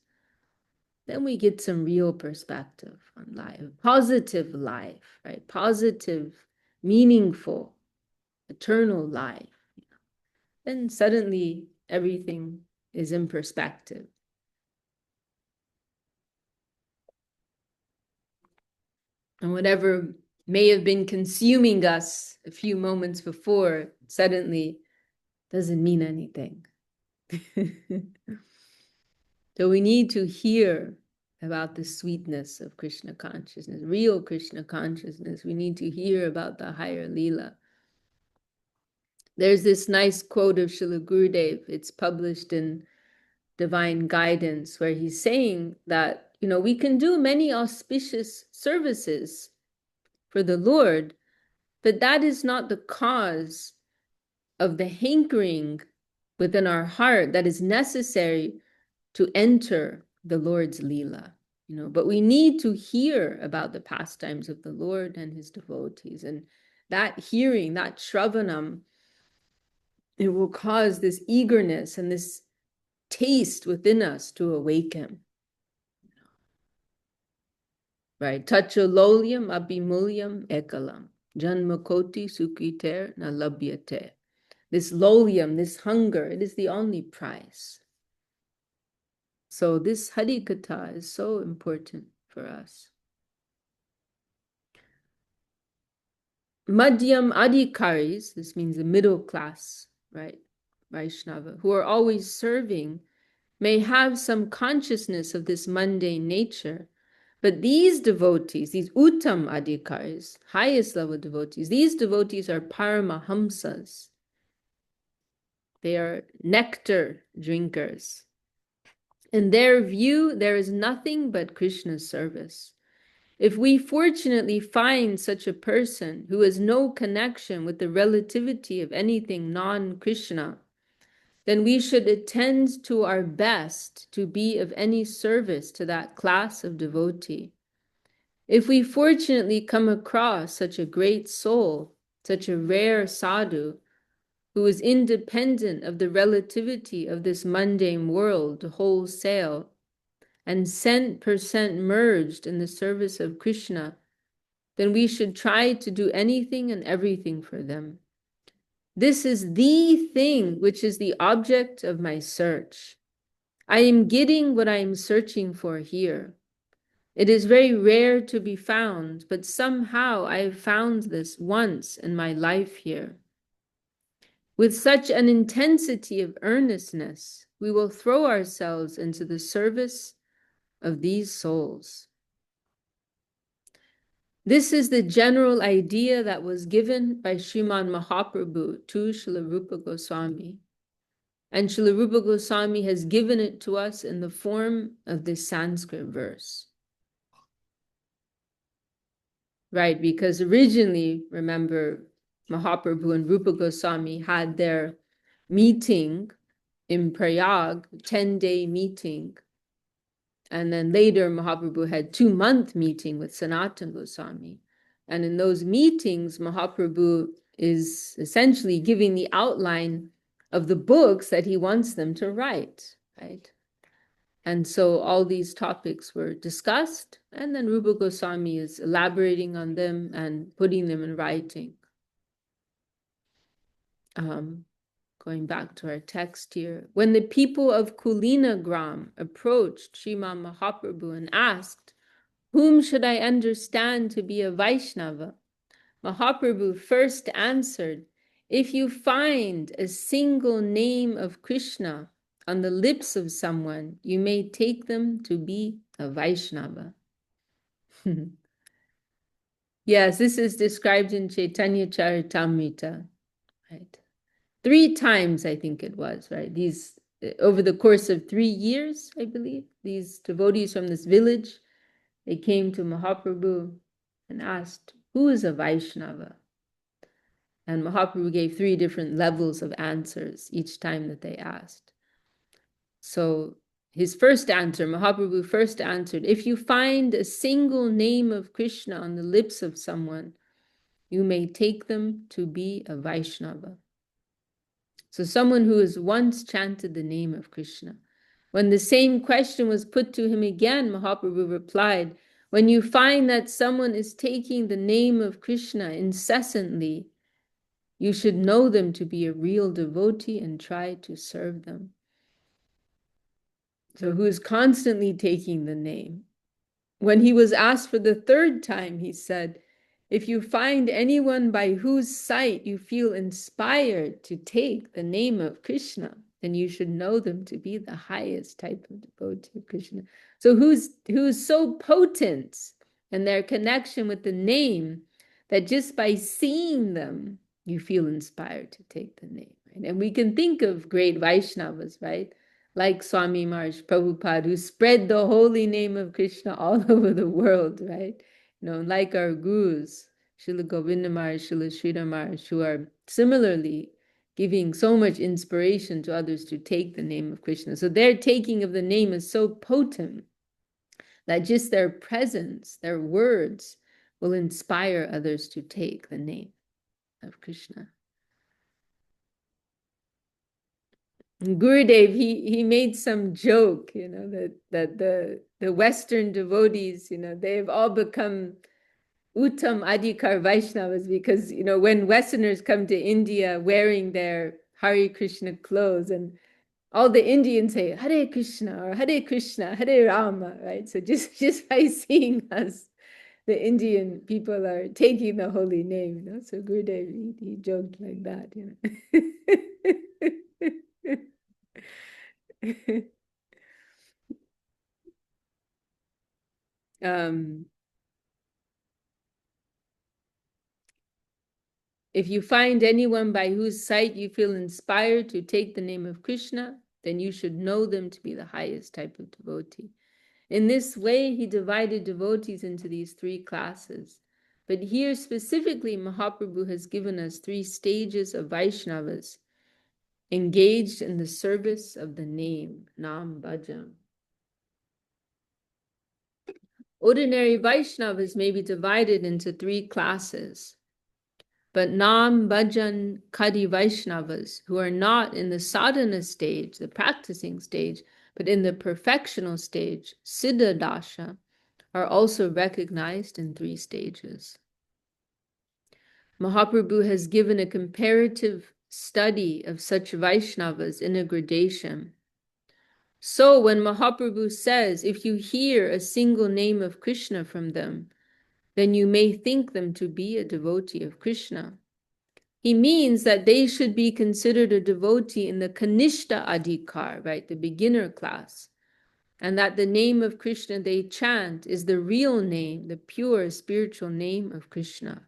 then we get some real perspective on life, positive life, right? Positive, meaningful, eternal life. Then suddenly everything is in perspective. And whatever may have been consuming us a few moments before suddenly doesn't mean anything. So we need to hear about the sweetness of Krishna consciousness, real Krishna consciousness. We need to hear about the higher Leela. There's this nice quote of Srila Gurudev. It's published in Divine Guidance, where he's saying that, we can do many auspicious services for the Lord, but that is not the cause of the hankering within our heart that is necessary to enter the Lord's Leela. But we need to hear about the pastimes of the Lord and his devotees. And that hearing, that shravanam, it will cause this eagerness and this taste within us to awaken. Right? Tacha lolyam abhimulyam ekalam. Janmakoti sukriter na labhyate. This lolyam, this hunger, it is the only prize. So this Harikatha is so important for us. Madhyam adhikaris, this means the middle class, right? Vaishnava, who are always serving, may have some consciousness of this mundane nature. But these devotees, these uttam adhikaris, highest level devotees, these devotees are paramahamsas. They are nectar drinkers. In their view, there is nothing but Krishna's service. If we fortunately find such a person who has no connection with the relativity of anything non-Krishna, then we should attend to our best to be of any service to that class of devotee. If we fortunately come across such a great soul, such a rare sadhu, who is independent of the relativity of this mundane world wholesale, and 100% merged in the service of Krishna, then we should try to do anything and everything for them. This is the thing which is the object of my search. I am getting what I am searching for here. It is very rare to be found, but somehow I have found this once in my life here. With such an intensity of earnestness, we will throw ourselves into the service of these souls. This is the general idea that was given by Sriman Mahaprabhu to Srila Rupa Goswami. And Srila Rupa Goswami has given it to us in the form of this Sanskrit verse. Right, because originally, remember, Mahaprabhu and Rupa Goswami had their meeting in Prayag, 10-day meeting. And then later, Mahaprabhu had 2-month meeting with Sanatana Goswami. And in those meetings, Mahaprabhu is essentially giving the outline of the books that he wants them to write, right? And so all these topics were discussed, and then Rupa Goswami is elaborating on them and putting them in writing. Going back to our text here. When the people of Kulinagram approached Sriman Mahaprabhu and asked, "Whom should I understand to be a Vaishnava?" Mahaprabhu first answered, "If you find a single name of Krishna on the lips of someone, you may take them to be a Vaishnava." Yes, this is described in Chaitanya Charitamrita, right? 3 times, I think it was, right? These, over the course of 3 years, I believe, these devotees from this village, they came to Mahaprabhu and asked, "Who is a Vaishnava?" And Mahaprabhu gave 3 different levels of answers each time that they asked. So his first answer, Mahaprabhu first answered, "If you find a single name of Krishna on the lips of someone, you may take them to be a Vaishnava." So someone who has once chanted the name of Krishna. When the same question was put to him again, Mahaprabhu replied, "When you find that someone is taking the name of Krishna incessantly, you should know them to be a real devotee and try to serve them." So who is constantly taking the name? When he was asked for the 3rd time, he said, "If you find anyone by whose sight you feel inspired to take the name of Krishna, then you should know them to be the highest type of devotee of Krishna." So who's so potent in their connection with the name that just by seeing them, you feel inspired to take the name. Right? And we can think of great Vaishnavas, right? Like Swami Maharaj Prabhupada, who spread the holy name of Krishna all over the world, right? You know, like our gurus, Srila Govinda Maharaj, Srila Sridhar Maharaj, who are similarly giving so much inspiration to others to take the name of Krishna. So their taking of the name is so potent that just their presence, their words, will inspire others to take the name of Krishna. And Gurudev, he made some joke, you know, that the Western devotees, you know, they've all become Uttam Adhikar Vaishnavas because, you know, when Westerners come to India wearing their Hare Krishna clothes, and all the Indians say Hare Krishna or Hare Rama, right? So just by seeing us, the Indian people are taking the holy name, you know. So Gurudev, he joked like that, you know. If you find anyone by whose sight you feel inspired to take the name of Krishna, then you should know them to be the highest type of devotee. In this way, he divided devotees into these 3 classes. But here specifically, Mahaprabhu has given us 3 stages of Vaishnavas engaged in the service of the name, Nam Bhajan. Ordinary Vaishnavas may be divided into 3 classes. But Nam Bhajan Kadi Vaishnavas, who are not in the sadhana stage, the practicing stage, but in the perfectional stage, Siddha Dasha, are also recognized in 3 stages. Mahaprabhu has given a comparative study of such Vaishnavas in a gradation. So when Mahaprabhu says, if you hear a single name of Krishna from them, then you may think them to be a devotee of Krishna. He means that they should be considered a devotee in the Kanishta Adhikar, right, the beginner class, and that the name of Krishna they chant is the real name, the pure spiritual name of Krishna.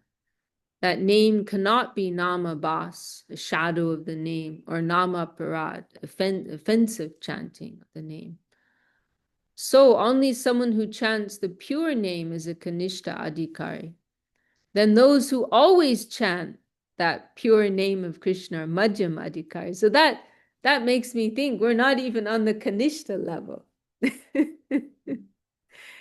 That name cannot be Nama Bas, a shadow of the name, or Nama Parad, offensive chanting of the name. So only someone who chants the pure name is a Kanishta Adhikari. Then those who always chant that pure name of Krishna are Madhyam Adhikari. So that makes me think we're not even on the Kanishta level.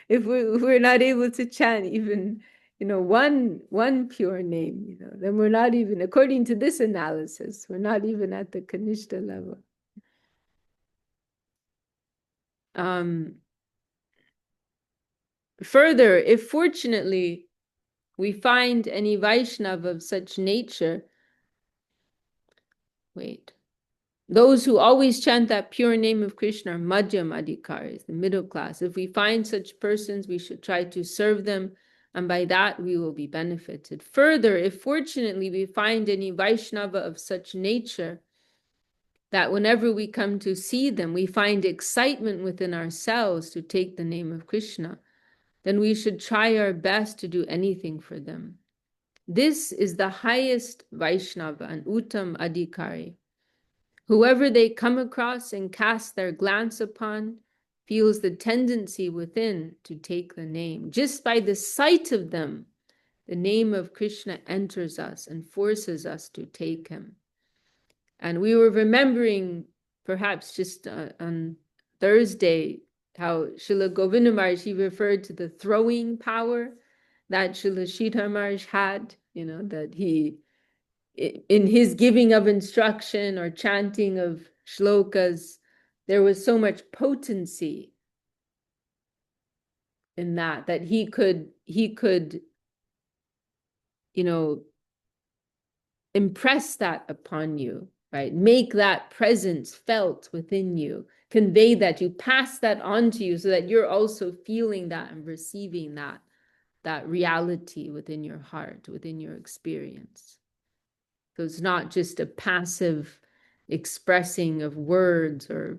If we're not able to chant even, one pure name, then we're not even, according to this analysis, we're not even at the Kanishta level. Further, if fortunately we find any Vaishnava of such nature, those who always chant that pure name of Krishna are Madhyam Adhikaris, the middle class. If we find such persons, we should try to serve them, and by that we will be benefited. Further, if fortunately we find any Vaishnava of such nature, that whenever we come to see them, we find excitement within ourselves to take the name of Krishna, then we should try our best to do anything for them. This is the highest Vaishnava, an Uttam Adhikari. Whoever they come across and cast their glance upon feels the tendency within to take the name. Just by the sight of them, the name of Krishna enters us and forces us to take him. And we were remembering, perhaps just on Thursday, how Srila Govinda Maharaj, he referred to the throwing power that Srila Sridhar Maharaj had, that he, in his giving of instruction or chanting of shlokas, there was so much potency in that he could, impress that upon you, right? Make that presence felt within you, convey that, you pass that on to you so that you're also feeling that and receiving that reality within your heart, within your experience. So it's not just a passive expressing of words or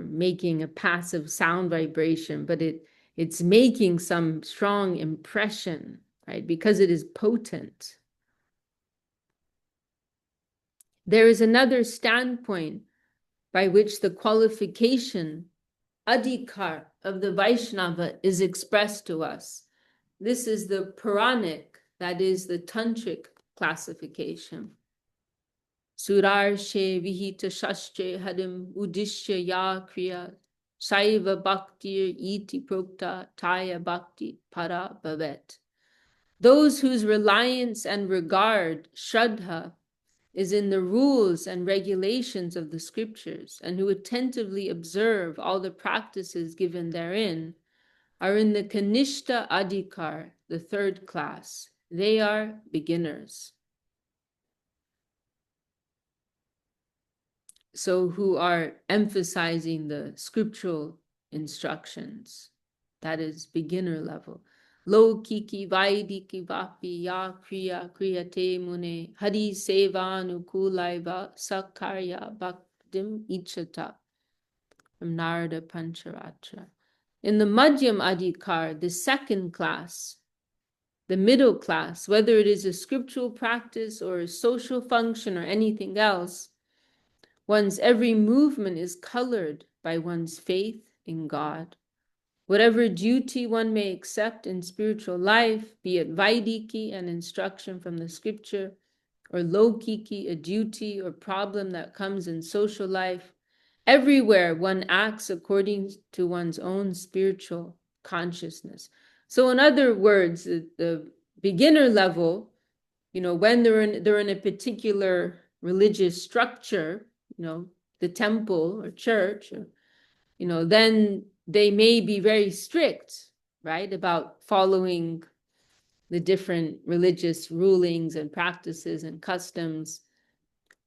making a passive sound vibration, but it's making some strong impression, right? Because it is potent. There is another standpoint by which the qualification, adhikar, of the Vaishnava is expressed to us. This is the Puranic, that is the Tantric classification. Surarshe vihita shastre hadim udishya ya kriya saiva bhaktir iti prokta taya bhakti para bhavet. Those whose reliance and regard, shraddha, is in the rules and regulations of the scriptures, and who attentively observe all the practices given therein, are in the Kanishta Adhikar, the third class. They are beginners. So who are emphasizing the scriptural instructions. That is beginner level. Lo kiki vaidiki vapi ya kriya kriyate mune hari seva nukulaiva sakarya bhaktim ichata. From Narada Pancharatra. In the Madhyam Adhikar, the second class, the middle class, whether it is a scriptural practice or a social function or anything else, one's every movement is colored by one's faith in God. Whatever duty one may accept in spiritual life, be it Vaidiki, an instruction from the scripture, or Lokiki, a duty or problem that comes in social life, everywhere one acts according to one's own spiritual consciousness. So in other words, the beginner level, when they're in a particular religious structure, the temple or church, then they may be very strict, right, about following the different religious rulings and practices and customs.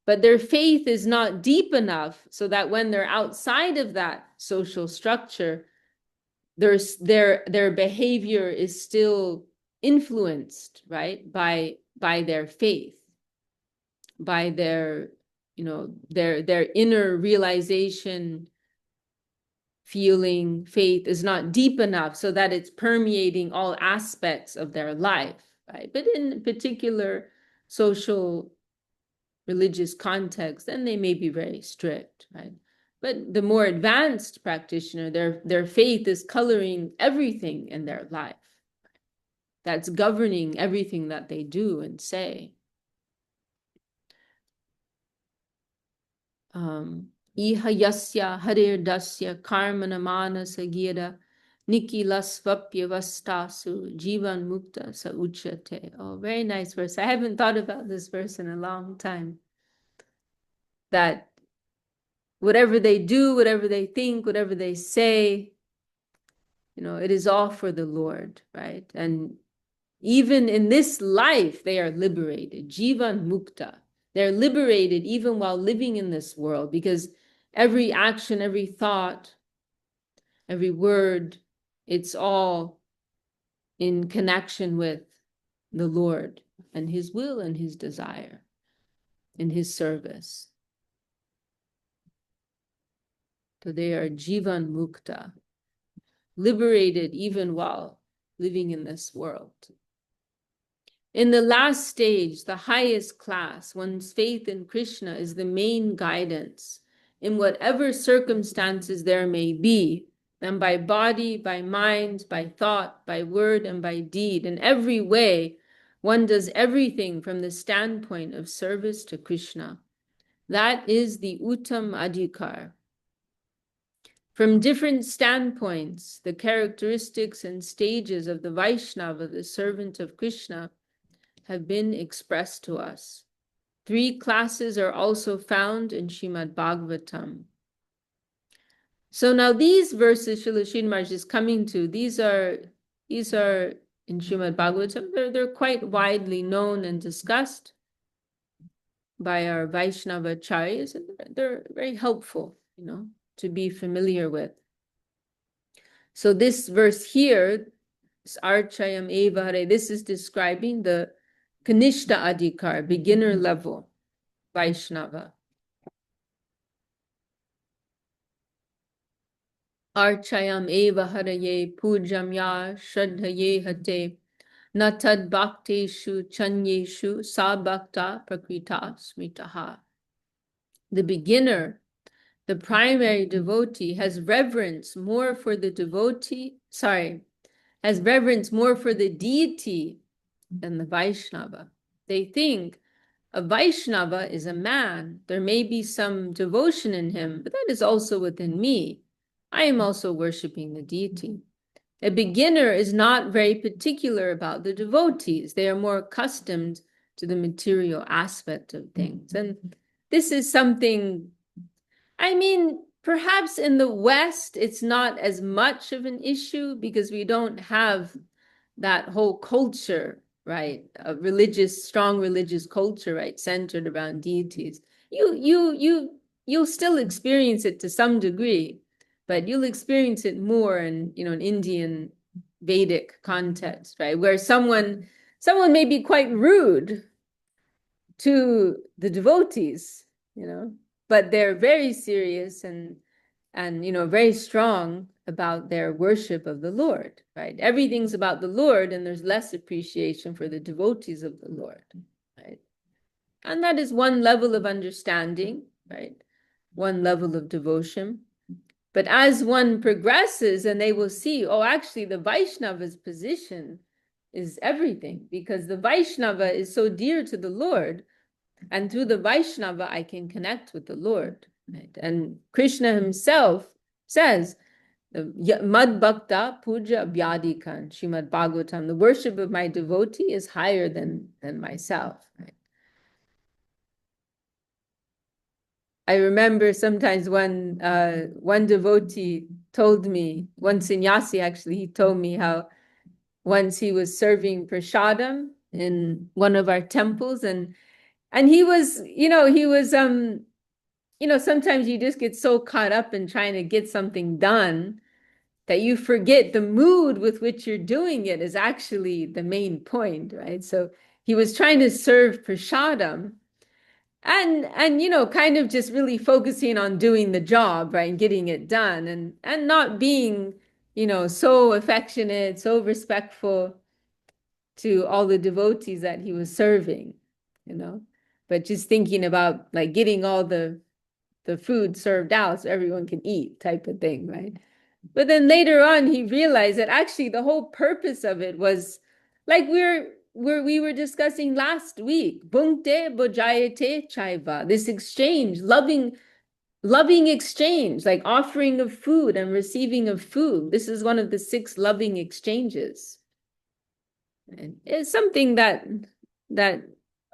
But their faith is not deep enough so that when they're outside of that social structure, their behavior is still influenced, right, by their faith, by their, their inner realization, feeling, faith is not deep enough so that it's permeating all aspects of their life, right? But in particular social religious context, then they may be very strict, right? But the more advanced practitioner, their faith is coloring everything in their life. That's governing everything that they do and say. Iha yasya harir dasya karmana manasa gira nikilasvapya vastasu jivan mukta sa uchate. Oh, very nice verse. I haven't thought about this verse in a long time. That whatever they do, whatever they think, whatever they say, it is all for the Lord, right? And even in this life, they are liberated. Jivan mukta. They're liberated even while living in this world, because every action, every thought, every word, it's all in connection with the Lord and his will and his desire, in his service. So they are jivan mukta, liberated even while living in this world. In the last stage, the highest class, one's faith in Krishna is the main guidance in whatever circumstances there may be, and by body, by mind, by thought, by word, and by deed. In every way, one does everything from the standpoint of service to Krishna. That is the Uttam Adhikar. From different standpoints, the characteristics and stages of the Vaishnava, the servant of Krishna, have been expressed to us. 3 classes are also found in Srimad Bhagavatam. So now these verses Srila Sridhar Maharaj is coming to, these are in Srimad Bhagavatam, they're quite widely known and discussed by our Vaishnava acharyas, and they're very helpful, to be familiar with. So this verse here, Archayam Eva Hare, this is describing the Kanishta Adhikar, beginner level Vaishnava. Archayam Eva Haraye Pujam Ya Shraddhaye Hate Natad Bhakteshu Chanyeshu Sa Bhakta Prakrita Smritaha. The beginner, the primary devotee, has reverence more for the deity than the Vaishnava. They think a Vaishnava is a man. There may be some devotion in him, but that is also within me. I am also worshipping the deity. A beginner is not very particular about the devotees. They are more accustomed to the material aspect of things. And this is something, perhaps in the West, it's not as much of an issue because we don't have that whole culture, right? A strong religious culture, right? Centered around deities. You'll still experience it to some degree, but you'll experience it more in, an Indian Vedic context, right? Where someone may be quite rude to the devotees, but they're very serious and very strong about their worship of the Lord, right? Everything's about the Lord, and there's less appreciation for the devotees of the Lord, right? And that is one level of understanding, right? One level of devotion. But as one progresses, and they will see, actually the Vaishnava's position is everything, because the Vaishnava is so dear to the Lord, and through the Vaishnava I can connect with the Lord, right? And Krishna himself says, Mad Bhakta Puja Abhyadikan, Srimad Bhagavatam, the worship of my devotee is higher than myself, right? I remember sometimes one devotee told me, one sannyasi actually, he told me how once he was serving prasadam in one of our temples, and he was, sometimes you just get so caught up in trying to get something done that you forget the mood with which you're doing it is actually the main point, right? So he was trying to serve prasadam and kind of just really focusing on doing the job, right, and getting it done, and not being, so affectionate, so respectful to all the devotees that he was serving, but just thinking about like getting all the food served out so everyone can eat type of thing, right? But then later on, he realized that actually the whole purpose of it was like we were discussing last week, bhungte bojayate chaiva, this exchange, loving exchange, like offering of food and receiving of food. This is one of the 6 loving exchanges. And it's something that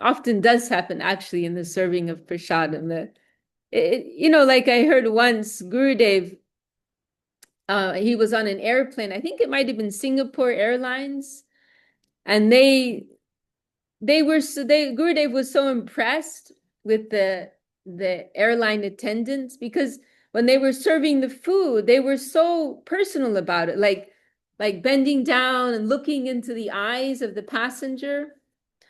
often does happen actually in the serving of prasadam. Like I heard once, Gurudev, he was on an airplane, I think it might have been Singapore Airlines, and Gurudev was so impressed with the airline attendants, because when they were serving the food, they were so personal about it, like bending down and looking into the eyes of the passenger.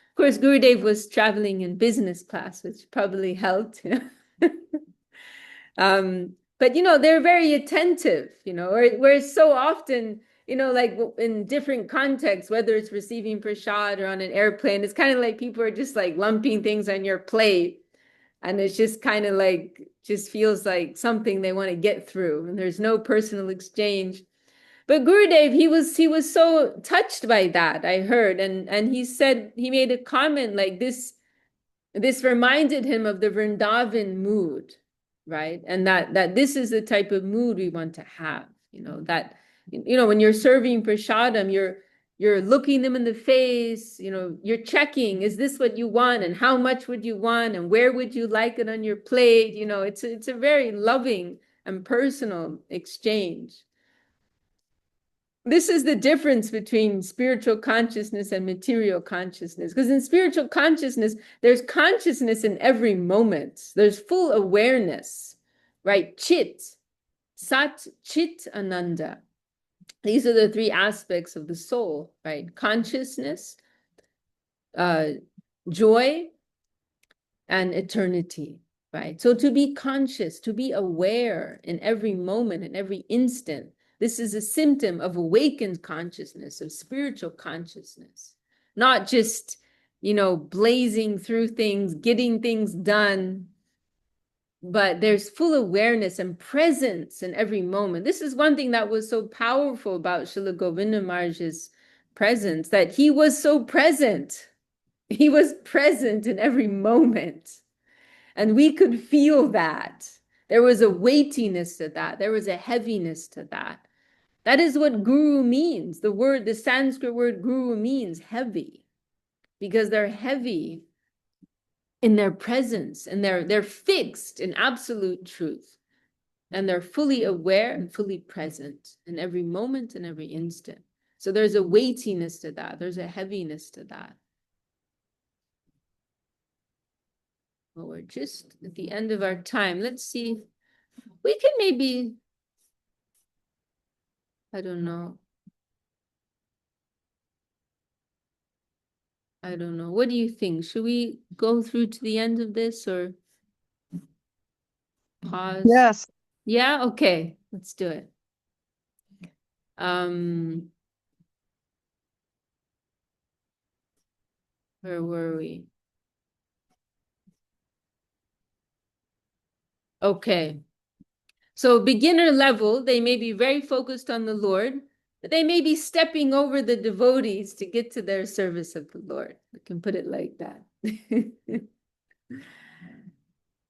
Of course, Gurudev was traveling in business class, which probably helped. But they're very attentive, whereas so often, like in different contexts, whether it's receiving prasad or on an airplane, it's kind of like people are just like lumping things on your plate, and it's just kind of like, just feels like something they want to get through, and there's no personal exchange. But Gurudev, he was so touched by that, I heard, and he said, he made a comment like this reminded him of the Vrindavan mood, right? And that this is the type of mood we want to have, that, when you're serving prasadam, you're looking them in the face, you're checking, is this what you want, and how much would you want, and where would you like it on your plate? It's a very loving and personal exchange. This is the difference between spiritual consciousness and material consciousness. Because in spiritual consciousness, there's consciousness in every moment. There's full awareness, right? Chit, Sat, Chit, Ananda. These are the 3 aspects of the soul, right? Consciousness, joy, and eternity, right? So to be conscious, to be aware in every moment, in every instant, this is a symptom of awakened consciousness, of spiritual consciousness, not just, blazing through things, getting things done, but there's full awareness and presence in every moment. This is one thing that was so powerful about Srila Govinda Maharaj's presence, that he was so present. He was present in every moment, and we could feel that. There was a weightiness to that. There was a heaviness to that. That is what guru means. The Sanskrit word guru means heavy, because they're heavy in their presence, and they're fixed in absolute truth, and they're fully aware and fully present in every moment and every instant. So there's a weightiness to that. There's a heaviness to that. Well, we're just at the end of our time. Let's see. We can maybe, I don't know. What do you think? Should we go through to the end of this, or pause? Yes. Yeah, okay. Let's do it. Where were we? Okay. So beginner level, they may be very focused on the Lord, but they may be stepping over the devotees to get to their service of the Lord. We can put it like that.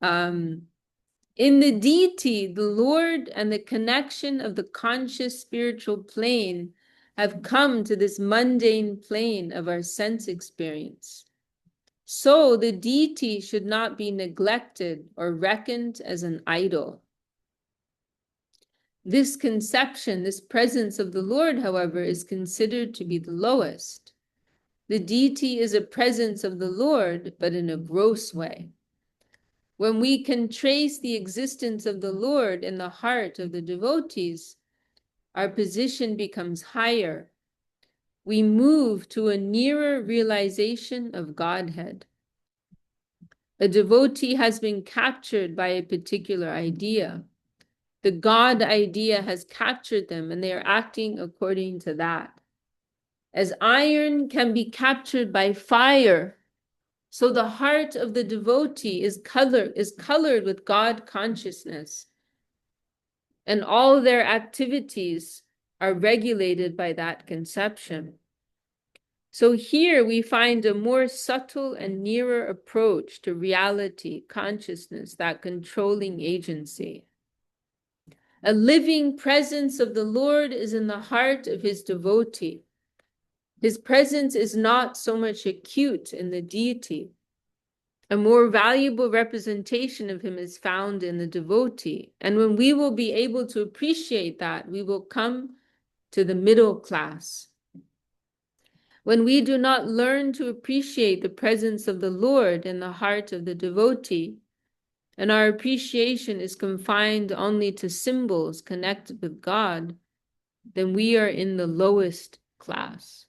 In the deity, the Lord and the connection of the conscious spiritual plane have come to this mundane plane of our sense experience. So the deity should not be neglected or reckoned as an idol. This conception, this presence of the Lord, however, is considered to be the lowest. The deity is a presence of the Lord, but in a gross way. When we can trace the existence of the Lord in the heart of the devotees, our position becomes higher. We move to a nearer realization of Godhead. A devotee has been captured by a particular idea. The God idea has captured them, and they are acting according to that. As iron can be captured by fire, so the heart of the devotee is colored with God consciousness, and all their activities are regulated by that conception. So here we find a more subtle and nearer approach to reality, consciousness, that controlling agency. A living presence of the Lord is in the heart of his devotee. His presence is not so much acute in the deity. A more valuable representation of him is found in the devotee. And when we will be able to appreciate that, we will come to the middle class. When we do not learn to appreciate the presence of the Lord in the heart of the devotee, and our appreciation is confined only to symbols connected with God, then we are in the lowest class.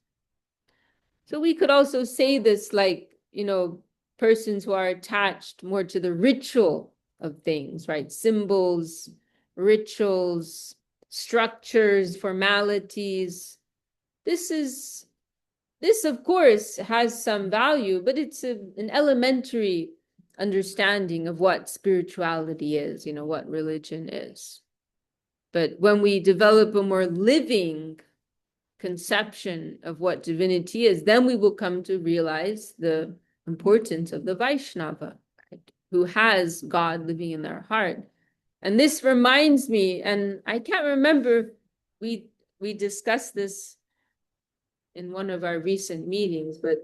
So we could also say this like, persons who are attached more to the ritual of things, right? Symbols, rituals, structures, formalities. This, of course, has some value, but it's an elementary understanding of what spirituality is, what religion is. But when we develop a more living conception of what divinity is, then we will come to realize the importance of the Vaishnava, right? Who has God living in their heart. And this reminds me, and I can't remember, we discussed this in one of our recent meetings, but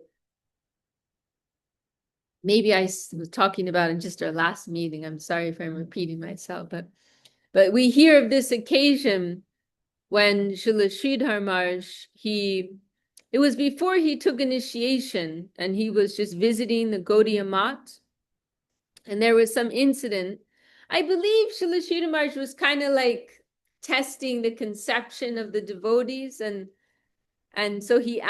maybe I was talking about in just our last meeting. I'm sorry if I'm repeating myself, but we hear of this occasion when Śrī Śrī Maharaj, it was before he took initiation, and he was just visiting the Gaudiya Math, and there was some incident. I believe Śrī Śrī Maharaj was kind of like testing the conception of the devotees, and so he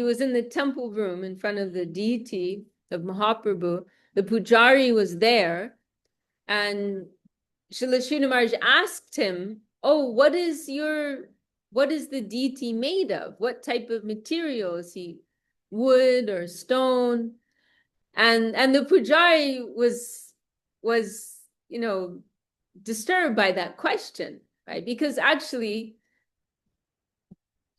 was in the temple room in front of the deity of Mahaprabhu. The pujari was there, and Śrī Śrī Maharaj asked him, "Oh, what is the deity made of? What type of material is he? Wood or stone?" And the pujari was disturbed by that question, right? Because actually,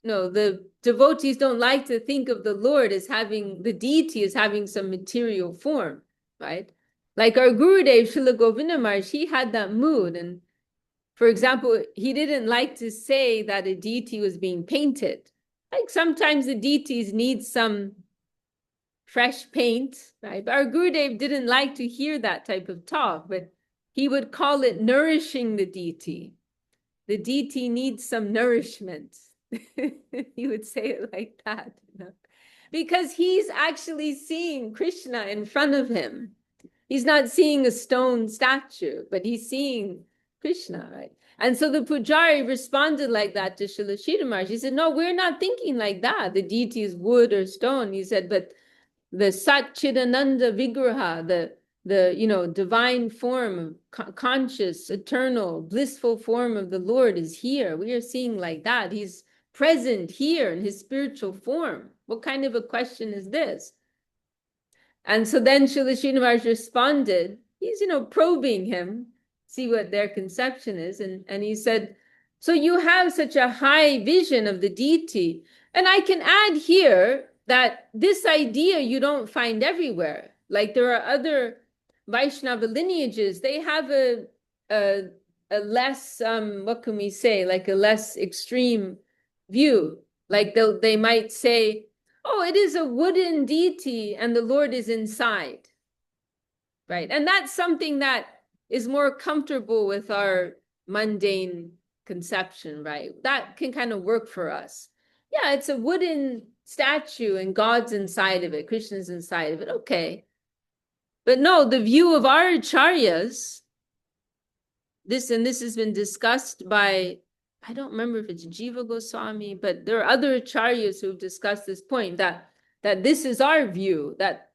the devotees don't like to think of the Lord as the deity as having some material form, right? Like our Gurudev, Srila Govinda Maharaj, he had that mood. And for example, he didn't like to say that a deity was being painted. Like sometimes the deities need some fresh paint, right? But our Gurudev didn't like to hear that type of talk, but he would call it nourishing the deity. The deity needs some nourishment. He would say it like that, because he's actually seeing Krishna in front of him. He's not seeing a stone statue, but he's seeing Krishna, right? And so the pujari responded like that to Śrī Śrī Maharaj. He said, "No, we're not thinking like that. The deity is wood or stone." He said, "But the Sat Chidananda Vigraha, the divine form, conscious, eternal, blissful form of the Lord is here. We are seeing like that. He's present here in his spiritual form. What kind of a question is this?" And so then Śrī Śrī Maharaj responded. He's, probing him, see what their conception is. And he said, "So you have such a high vision of the deity. And I can add here that this idea you don't find everywhere. Like there are other Vaishnava lineages, they have a less, what can we say, like a less extreme view. Like they might say, oh, it is a wooden deity and the Lord is inside, right? And that's something that is more comfortable with our mundane conception, right? That can kind of work for us. Yeah, it's a wooden statue and God's inside of it, Krishna's inside of it. Okay. But no, the view of our acharyas, this has been discussed by, I don't remember if it's Jiva Goswami, but there are other acharyas who've discussed this point, that this is our view, that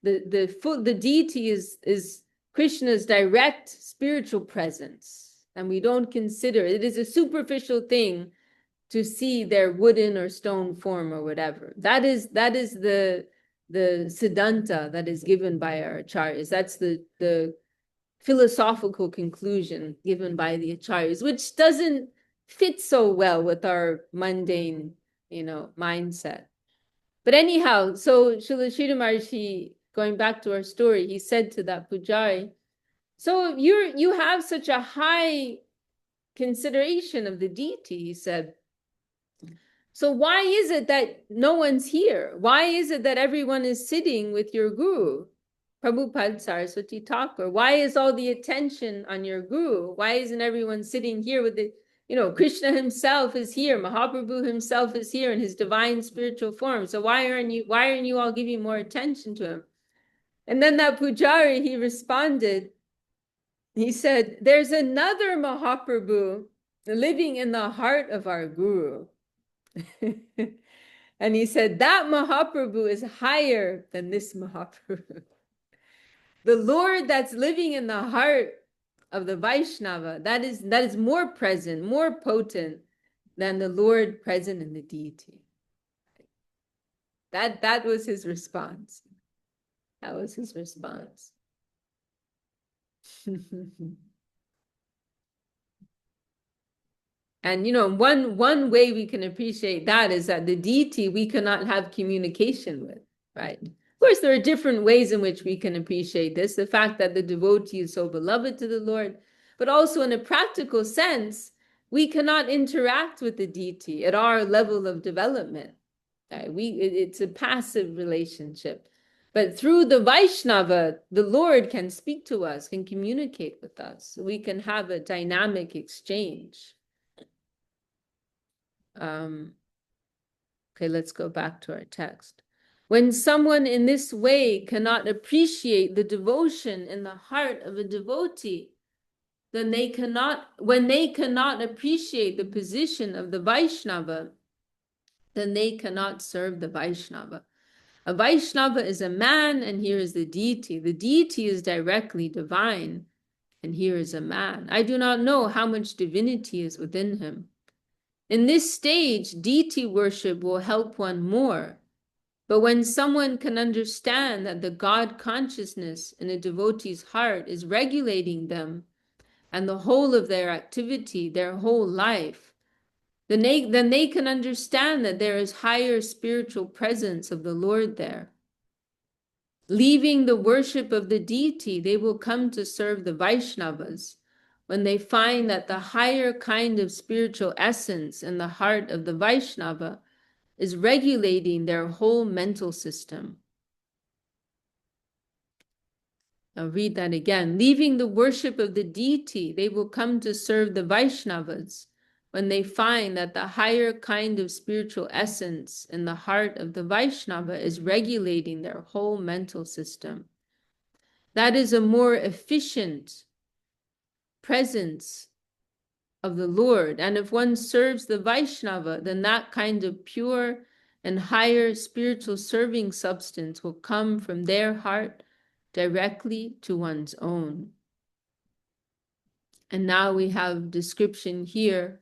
the deity is Krishna's direct spiritual presence, and we don't consider it is a superficial thing to see their wooden or stone form or whatever. That is the siddhanta that is given by our acharyas. That's the philosophical conclusion given by the acharyas, which doesn't fit so well with our mundane, mindset. But anyhow, so Srila Sridhar Maharshi, going back to our story, he said to that pujari, so you have such a high consideration of the deity, he said. So why is it that no one's here? Why is it that everyone is sitting with your guru, Prabhupada Saraswati Thakur? Why is all the attention on your guru? Why isn't everyone sitting here with the, Krishna himself is here, Mahaprabhu himself is here in his divine spiritual form. So why aren't you all giving more attention to him? And then that pujari, he responded, he said, there's another Mahaprabhu living in the heart of our guru. And he said, that Mahaprabhu is higher than this Mahaprabhu. The Lord that's living in the heart of the Vaishnava, that is more present, more potent than the Lord present in the deity. That was his response. That was his response. And one way we can appreciate that is that the deity we cannot have communication with, right? Of course, there are different ways in which we can appreciate this. The fact that the devotee is so beloved to the Lord, but also in a practical sense, we cannot interact with the deity at our level of development. Right? It's a passive relationship. But through the Vaishnava, the Lord can speak to us, can communicate with us. We can have a dynamic exchange. Okay, let's go back to our text. When someone in this way cannot appreciate the devotion in the heart of a devotee, then when they cannot appreciate the position of the Vaishnava, then they cannot serve the Vaishnava. A Vaishnava is a man, and here is the deity. The deity is directly divine, and here is a man. I do not know how much divinity is within him. In this stage, deity worship will help one more. But when someone can understand that the God consciousness in a devotee's heart is regulating them and the whole of their activity, their whole life, then they can understand that there is higher spiritual presence of the Lord there. Leaving the worship of the deity, they will come to serve the Vaishnavas when they find that the higher kind of spiritual essence in the heart of the Vaishnava is regulating their whole mental system. I'll read that again. Leaving the worship of the deity, they will come to serve the Vaishnavas when they find that the higher kind of spiritual essence in the heart of the Vaishnava is regulating their whole mental system. That is a more efficient presence of the Lord. And if one serves the Vaishnava, then that kind of pure and higher spiritual serving substance will come from their heart directly to one's own. And now we have description here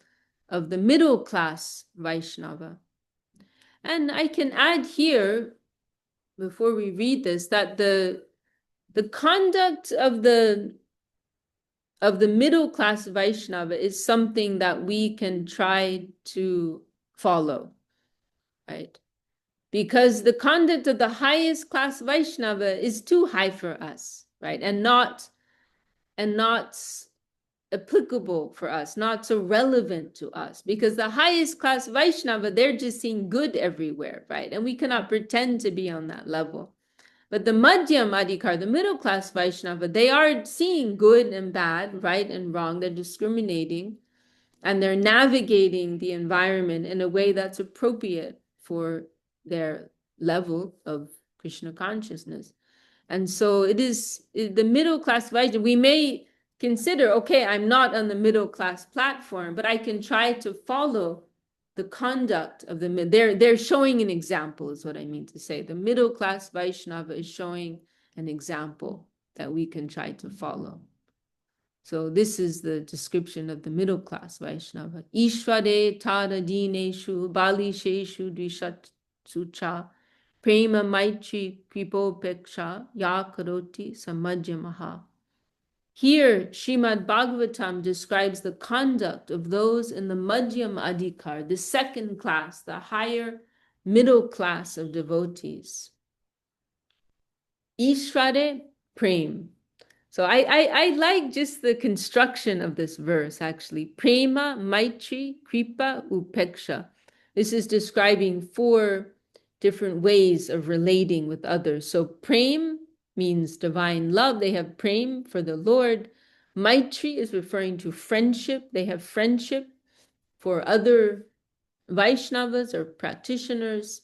of the middle class Vaishnava. And I can add here, before we read this, that the conduct of the middle class Vaishnava is something that we can try to follow, right? Because the conduct of the highest class Vaishnava is too high for us, right? And not applicable for us, not so relevant to us. Because the highest class Vaishnava, they're just seeing good everywhere, right? And we cannot pretend to be on that level. But the Madhyam Adhikar, the middle class Vaishnava, they are seeing good and bad, right and wrong. They're discriminating. and they're navigating the environment in a way that's appropriate for their level of Krishna consciousness. And so it is the middle class Vaishnava. We may consider, okay, I'm not on the middle class platform, but I can try to follow the conduct of the they're showing an example, is what I mean to say. The middle class Vaishnava is showing an example that we can try to follow. So this is the description of the middle class Vaishnava. Ishvare tada dineshu bali sheshu dvishatsu cha prema maitri kripopeksha ya karoti samajyamaha. Here, Srimad Bhagavatam describes the conduct of those in the Madhyam Adhikar, the second class, the higher middle class of devotees. Ishvare prem. So I like just the construction of this verse, actually. Prema, Maitri, Kripa, Upeksha. This is describing 4 different ways of relating with others. So prem means divine love. They have prem for the Lord. Maitri is referring to friendship. They have friendship for other Vaishnavas or practitioners.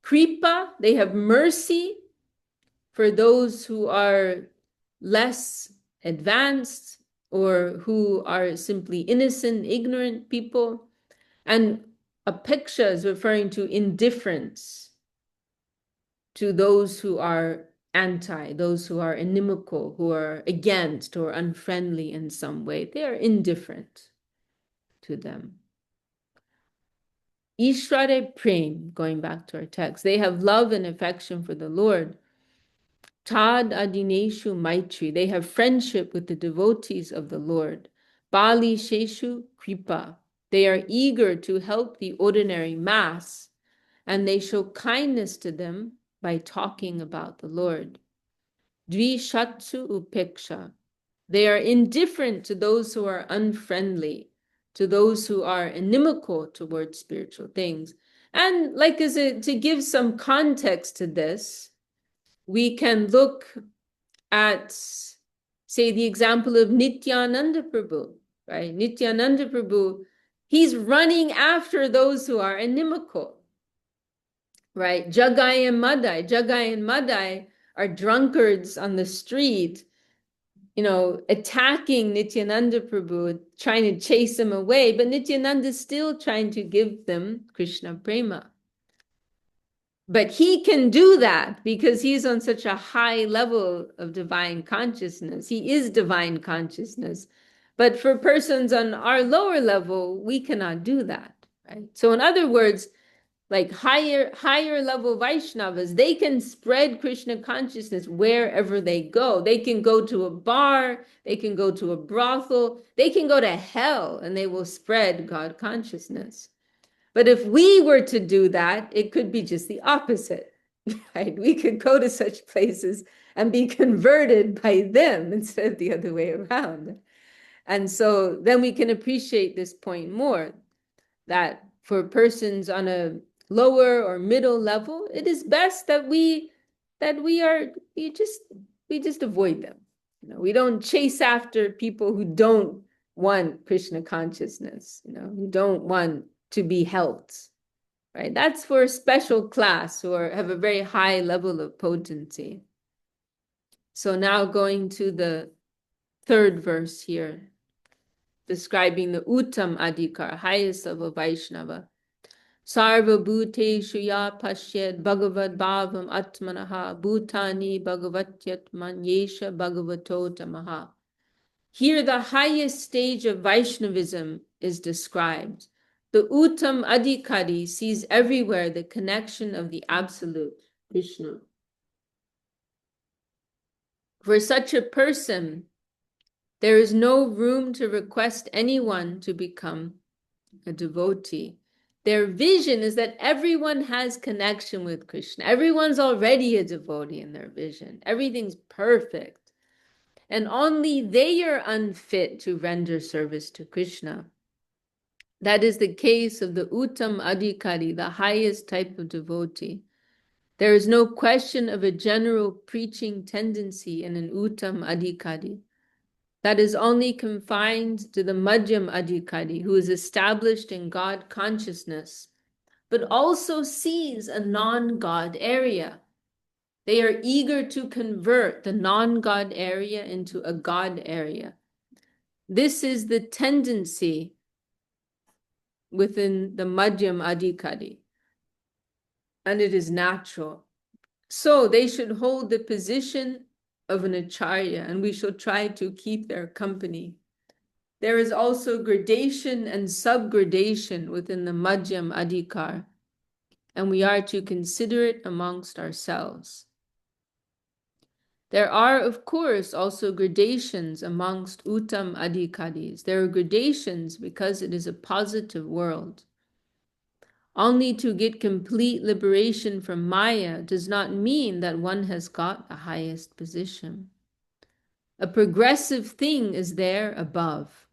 Kripa, they have mercy for those who are less advanced or who are simply innocent, ignorant people. And apeksha is referring to indifference to those who are anti, those who are inimical, who are against or unfriendly in some way. They are indifferent to them. Ishvare prem, going back to our text, they have love and affection for the Lord. Tad adineshu maitri, they have friendship with the devotees of the Lord. Bali sheshu kripa, they are eager to help the ordinary mass, and they show kindness to them by talking about the Lord. Dvishatsu upeksha, they are indifferent to those who are unfriendly, to those who are inimical towards spiritual things. And like to give some context to this, we can look at, say, the example of Nityananda Prabhu, right? Nityananda Prabhu, he's running after those who are inimical, right? Jagai and Madai are drunkards on the street, attacking Nityananda Prabhu, trying to chase him away, but Nityananda is still trying to give them Krishna prema. But he can do that because he's on such a high level of divine consciousness. He is divine consciousness. But for persons on our lower level, we cannot do that, right? So in other words, like higher level Vaishnavas, they can spread Krishna consciousness wherever they go. They can go to a bar, they can go to a brothel, they can go to hell, and they will spread God consciousness. But if we were to do that, it could be just the opposite, right? We could go to such places and be converted by them instead of the other way around. And so then we can appreciate this point more, that for persons on a lower or middle level, it is best that we just avoid them. We don't chase after people who don't want Krishna consciousness, who don't want to be helped, right? That's for a special class who have a very high level of potency. So now going to the 3rd verse here, describing the Uttam Adhikar, highest level Vaishnava. Sarva bhuteshu ya pashyad bhagavad bhavam atmanaha bhutani bhagavatyatman yesha bhagavato tamaha. Here the highest stage of Vaishnavism is described. The Uttam Adhikari sees everywhere the connection of the Absolute, Krishna. For such a person, there is no room to request anyone to become a devotee. Their vision is that everyone has connection with Krishna. Everyone's already a devotee in their vision. Everything's perfect. And only they are unfit to render service to Krishna. That is the case of the Uttam Adhikari, the highest type of devotee. There is no question of a general preaching tendency in an Uttam Adhikari. that is only confined to the Madhyam Adhikari, who is established in God consciousness, but also sees a non-God area. They are eager to convert the non-God area into a God area. This is the tendency within the Madhyam Adhikari, and it is natural. So they should hold the position of an acharya, and we shall try to keep their company. There is also gradation and subgradation within the Madhyam Adhikar, and we are to consider it amongst ourselves. There are, of course, also gradations amongst Uttam Adhikaris. There are gradations because it is a positive world. Only to get complete liberation from Maya does not mean that one has got the highest position. A progressive thing is there above.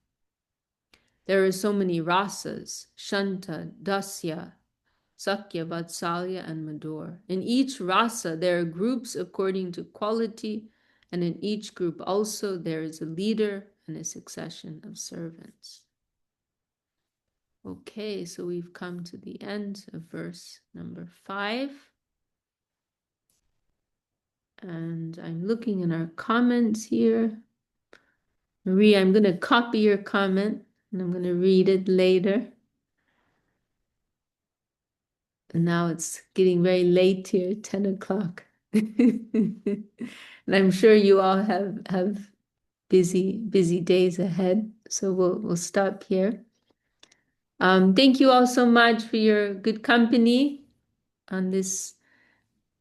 There are so many rasas, Shanta, Dasya, Sakya, Vatsalya, and Madhur. In each rasa, there are groups according to quality, and in each group also there is a leader and a succession of servants. Okay, so we've come to the end of verse number 5. And I'm looking in our comments here. Maria, I'm going to copy your comment, and I'm going to read it later. And now it's getting very late here, 10 o'clock. And I'm sure you all have busy days ahead. So we'll stop here. Thank you all so much for your good company on this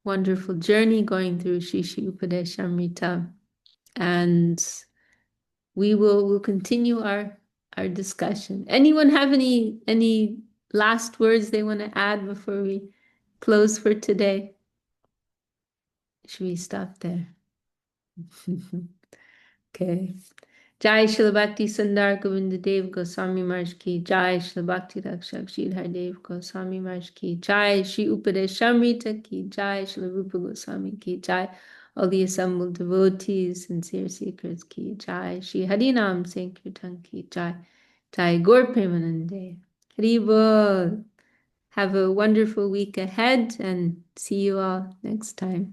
wonderful journey going through Śrī Śrī Upadeśāmṛta. And we'll continue our discussion. Anyone have any last words they want to add before we close for today? Should we stop there? Okay. Jai Srila Bhakti Sundar Govinda Dev Goswami Maharaj ki Jai, Srila Bhakti Rakshak Sridhar Dev Goswami Maharaj ki Jai, Śrī Upadeśāmṛta ki Jai, Srila Rupa Goswami ki Jai, all the assembled devotees, sincere seekers ki Jai, Shri Harinam Sankirtan ki Jai, Jai Gaur Premanande. Hari Bol. Have a wonderful week ahead and see you all next time.